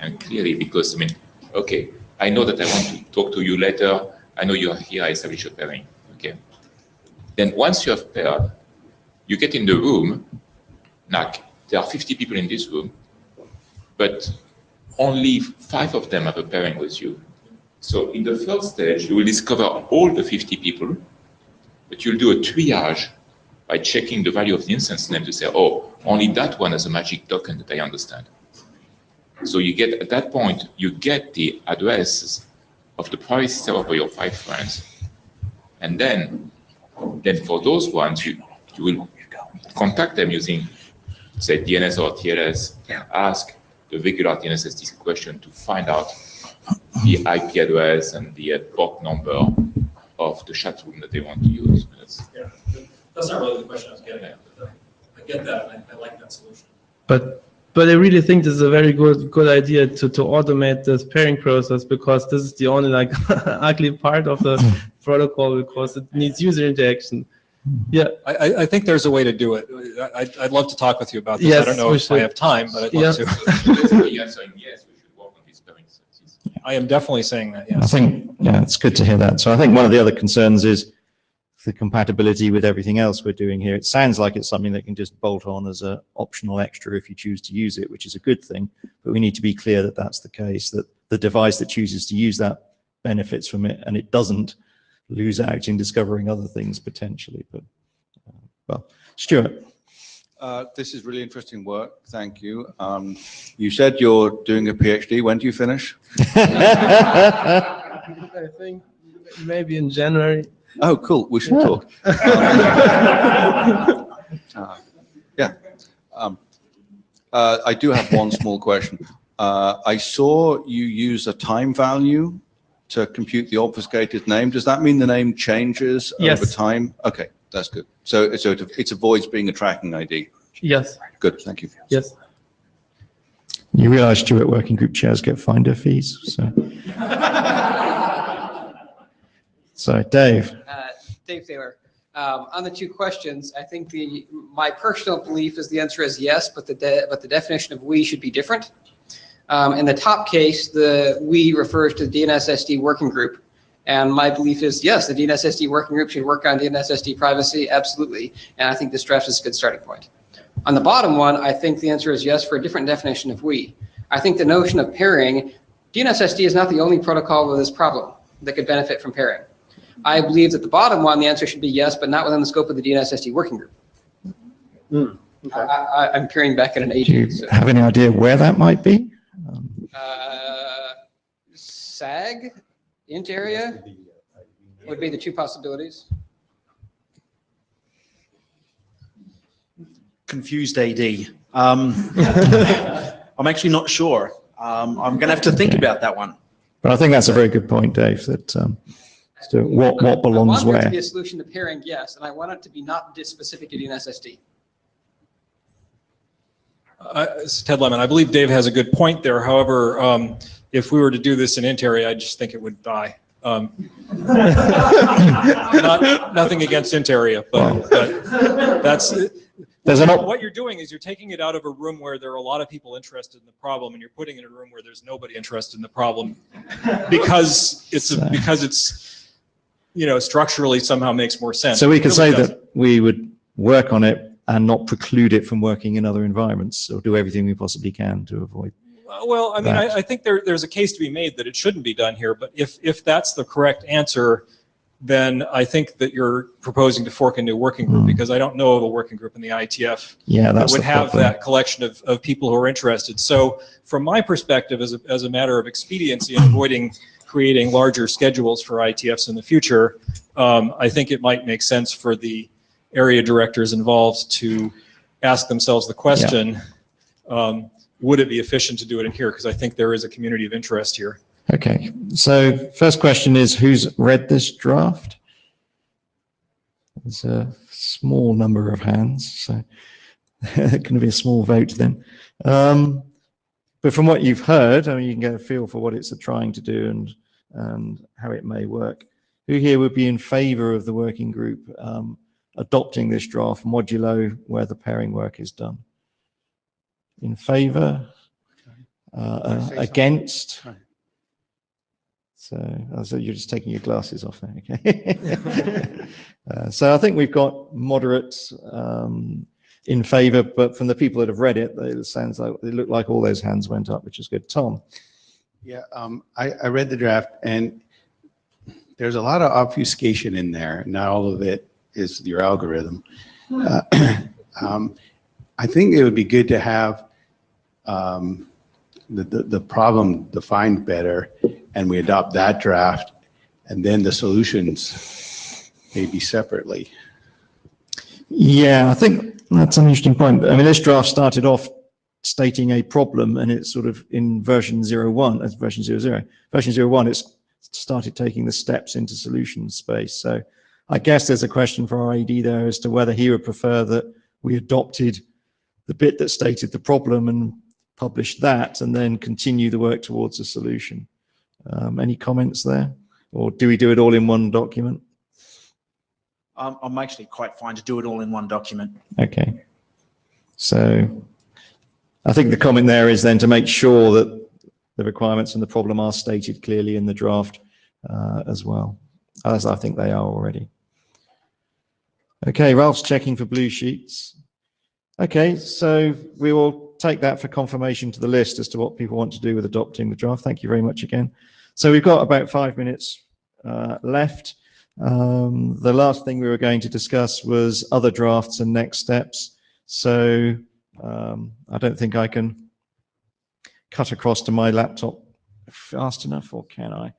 And clearly, because, I mean, okay, I know that I want to talk to you later, I know you are here, I establish a pairing, okay? Then once you have paired, you get in the room, like, there are 50 people in this room, but only 5 of them have a pairing with you. So in the first stage, you will discover all the 50 people, but you'll do a triage by checking the value of the instance name to say, oh, only that one has a magic token that I understand. So you get, at that point, you get the addresses of the privacy server for your 5 friends. And then for those ones, you will contact them using, say, DNS or TLS, ask the regular DNSSD question to find out the IP address and the port number of the chat room that they want to use. That's not really the question I was getting at, but I get that, and I like that solution. But I really think this is a very good idea to automate this pairing process, because this is the only like ugly part of the protocol, because it needs user interaction. Yeah, I think there's a way to do it. I'd love to talk with you about this. Yes, I don't know if I have time, but I'd love to. Yes, we should work on these pairing services. I am definitely saying that, yes. I think, yeah, it's good to hear that. So I think one of the other concerns is the compatibility with everything else we're doing here. It sounds like it's something that can just bolt on as an optional extra if you choose to use it, which is a good thing, but we need to be clear that that's the case, that the device that chooses to use that benefits from it, and it doesn't lose out in discovering other things potentially. But well, Stuart. This is really interesting work. Thank you. You said you're doing a PhD. When do you finish? I think maybe in January. Oh, cool. We should talk. Yeah. I do have one small question. I saw you use a time value to compute the obfuscated name. Does that mean the name changes over time? Okay, that's good. So it avoids being a tracking ID. Yes. Good, thank you. Yes. You realize, Stuart, working group chairs get finder fees, so. So, Dave. Dave Thaler. On the 2 questions, I think my personal belief is the answer is yes, but the definition of we should be different. In the top case, the we refers to the DNSSD working group. And my belief is, yes, the DNSSD working group should work on DNSSD privacy, absolutely. And I think this draft is a good starting point. On the bottom one, I think the answer is yes for a different definition of we. I think the notion of pairing, DNSSD is not the only protocol with this problem that could benefit from pairing. I believe that the bottom one, the answer should be yes, but not within the scope of the DNSSD working group. Okay. I'm peering back at an agent. Do you have any idea where that might be? SAG, int area would be the 2 possibilities. Confused AD. I'm actually not sure. I'm going to have to think about that one. But I think that's a very good point, Dave, that so what belongs I want there where. to be a solution to pairing, yes, and I want it to be not specific to DNSSD. This is Ted Lemon. I believe Dave has a good point there. However, if we were to do this in int area, I just think it would die. Nothing against int area, but that's what you're doing is you're taking it out of a room where there are a lot of people interested in the problem, and you're putting it in a room where there's nobody interested in the problem because it's structurally somehow makes more sense. So we could say that we would work on it and not preclude it from working in other environments, or do everything we possibly can to avoid. Well, I mean, I think there's a case to be made that it shouldn't be done here, but if that's the correct answer, then I think that you're proposing to fork a new working group, because I don't know of a working group in the IETF that would have that collection of people who are interested. So from my perspective, as a matter of expediency and avoiding creating larger schedules for IETFs in the future, I think it might make sense for the area directors involved to ask themselves the question, would it be efficient to do it in here? Because I think there is a community of interest here. Okay, so first question is, who's read this draft? There's a small number of hands, so it can be a small vote then. But from what you've heard, I mean, you can get a feel for what it's trying to do and how it may work. Who here would be in favor of the working group adopting this draft modulo where the pairing work is done? In favor? Against? So you're just taking your glasses off now, okay? So I think we've got moderates in favor, but from the people that have read it, it sounds like it looked like all those hands went up, which is good. Tom? Yeah, I read the draft, and there's a lot of obfuscation in there. Not all of it is your algorithm. I think it would be good to have the problem defined better, and we adopt that draft, and then the solutions maybe separately. Yeah, I think that's an interesting point. I mean, this draft started off stating a problem, and it's sort of in version 01, as version 00. Version 01, it's started taking the steps into solution space. So I guess there's a question for our AD there as to whether he would prefer that we adopted the bit that stated the problem and published that, and then continue the work towards a solution. Any comments there? Or do we do it all in one document? I'm actually quite fine to do it all in one document. Okay. So I think the comment there is then to make sure that the requirements and the problem are stated clearly in the draft as well, as I think they are already. Okay, Ralph's checking for blue sheets. Okay, so we will take that for confirmation to the list as to what people want to do with adopting the draft. Thank you very much again. So we've got about 5 minutes left. The last thing we were going to discuss was other drafts and next steps. So I don't think I can cut across to my laptop fast enough, or can I?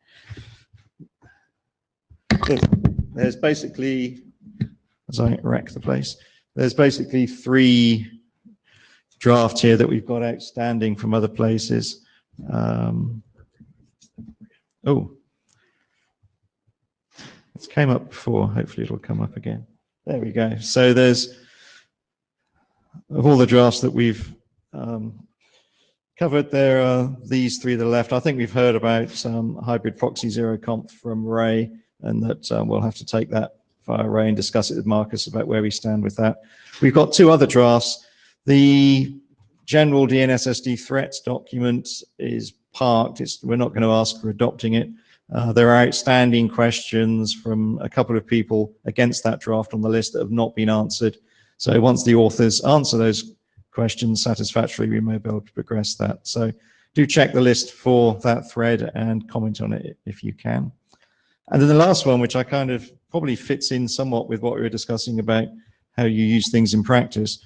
There's basically, as I wreck the place, there's basically 3 drafts here that we've got outstanding from other places. Oh, it came up before. Hopefully it'll come up again. There we go. So there's, of all the drafts that we've covered, there are these 3 to the left. I think we've heard about hybrid proxy zero conf from Ray, and that we'll have to take that via Ray and discuss it with Marcus about where we stand with that. We've got 2 other drafts. The general DNSSD threats document is parked. We're not going to ask for adopting it. There are outstanding questions from a couple of people against that draft on the list that have not been answered. So once the authors answer those questions satisfactorily, we may be able to progress that. So do check the list for that thread and comment on it if you can. And then the last one, which I kind of probably fits in somewhat with what we were discussing about how you use things in practice.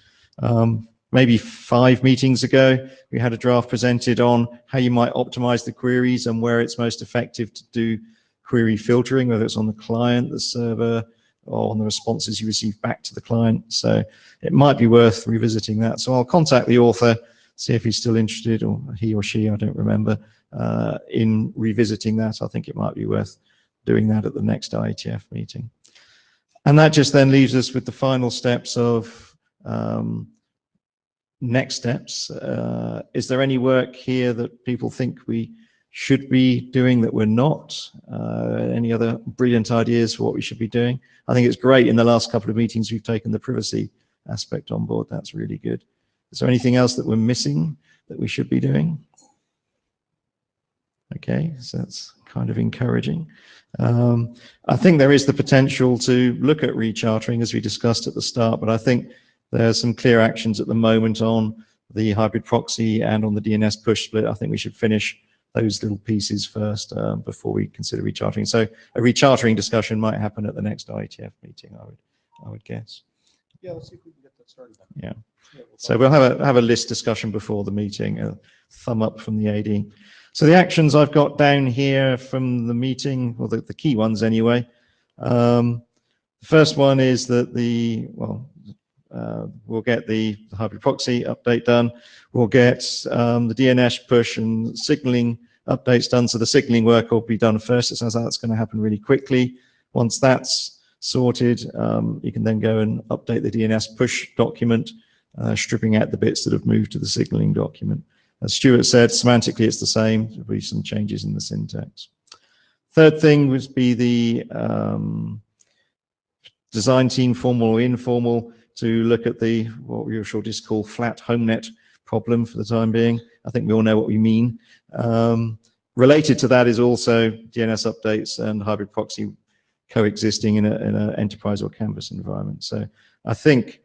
Maybe 5 meetings ago, we had a draft presented on how you might optimize the queries and where it's most effective to do query filtering, whether it's on the client, the server, or on the responses you receive back to the client. So it might be worth revisiting that. So I'll contact the author, see if he's still interested, or he or she, I don't remember, in revisiting that. I think it might be worth doing that at the next IETF meeting. And that just then leaves us with the final steps of next steps. Is there any work here that people think we should be doing that we're not? Any other brilliant ideas for what we should be doing? I think it's great in the last couple of meetings we've taken the privacy aspect on board. That's really good. Is there anything else that we're missing that we should be doing? Okay, so that's kind of encouraging. I think there is the potential to look at rechartering as we discussed at the start, but I think there are some clear actions at the moment on the hybrid proxy and on the DNS push split. I think we should finish those little pieces first before we consider rechartering. So a rechartering discussion might happen at the next IETF meeting, I would guess. Yeah, let's see if we can get that Yeah. So we'll have a list discussion before the meeting, a thumb up from the AD. So the actions I've got down here from the meeting, well, the key ones anyway. The first one is that we'll get the hybrid proxy update done. We'll get the DNS push and signaling updates done. So the signaling work will be done first. It sounds like that's going to happen really quickly. Once that's sorted, you can then go and update the DNS push document, stripping out the bits that have moved to the signaling document. As Stuart said, semantically it's the same. There'll be some changes in the syntax. Third thing would be the design team, formal or informal, to look at the what we shall just call flat HomeNet problem for the time being. I think we all know what we mean. Related to that is also DNS updates and hybrid proxy coexisting in an enterprise or canvas environment. So I think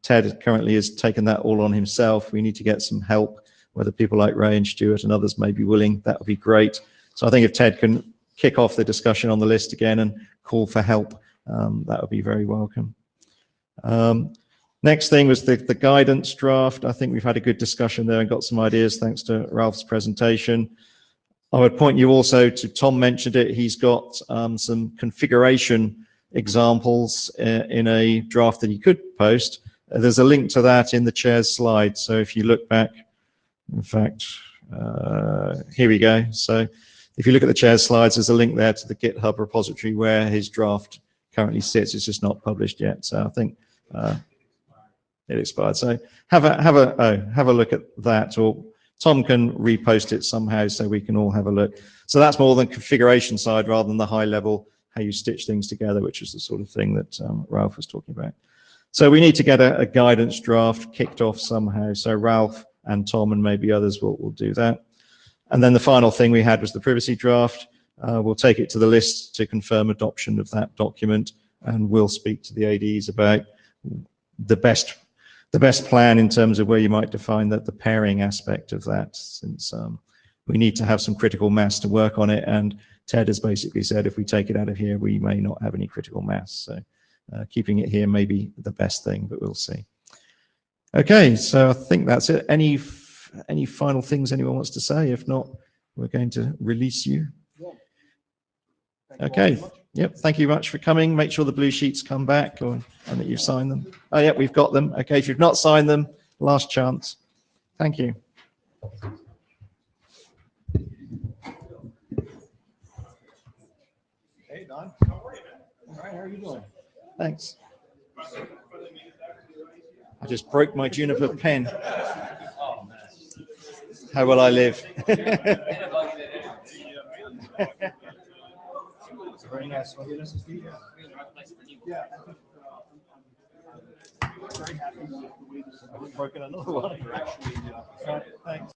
Ted currently has taken that all on himself. We need to get some help, whether people like Ray and Stuart and others may be willing, that would be great. So I think if Ted can kick off the discussion on the list again and call for help, that would be very welcome. Next thing was the guidance draft. I think we've had a good discussion there and got some ideas thanks to Ralph's presentation. I would point you also to, Tom mentioned it, he's got some configuration examples in a draft that he could post. There's a link to that in the chair's slide. So if you look back, in fact, here we go. So if you look at the chair's slides, there's a link there to the GitHub repository where his draft currently sits. It's just not published yet. So I think it expired. So have a look at that, or Tom can repost it somehow so we can all have a look. So that's more than configuration side rather than the high level, how you stitch things together, which is the sort of thing that Ralph was talking about. So we need to get a guidance draft kicked off somehow. So Ralph and Tom and maybe others will do that. And then the final thing we had was the privacy draft. We'll take it to the list to confirm adoption of that document, and we'll speak to the ADs about the best plan in terms of where you might define the pairing aspect of that, since we need to have some critical mass to work on it. And Ted has basically said if we take it out of here, we may not have any critical mass. So keeping it here may be the best thing, but we'll see. Okay, so I think that's it. Any final things anyone wants to say? If not, we're going to release you. Okay. Yep. Thank you much for coming. Make sure the blue sheets come back and that you've signed them. Oh, yeah, we've got them. Okay. If you've not signed them, last chance. Thank you. Hey, Don. How are you, man? All right. How are you doing? Thanks. I just broke my Juniper pen. How will I live? Very nice. Yeah. Very happy with the way this is. I've broken another one. Actually, thanks.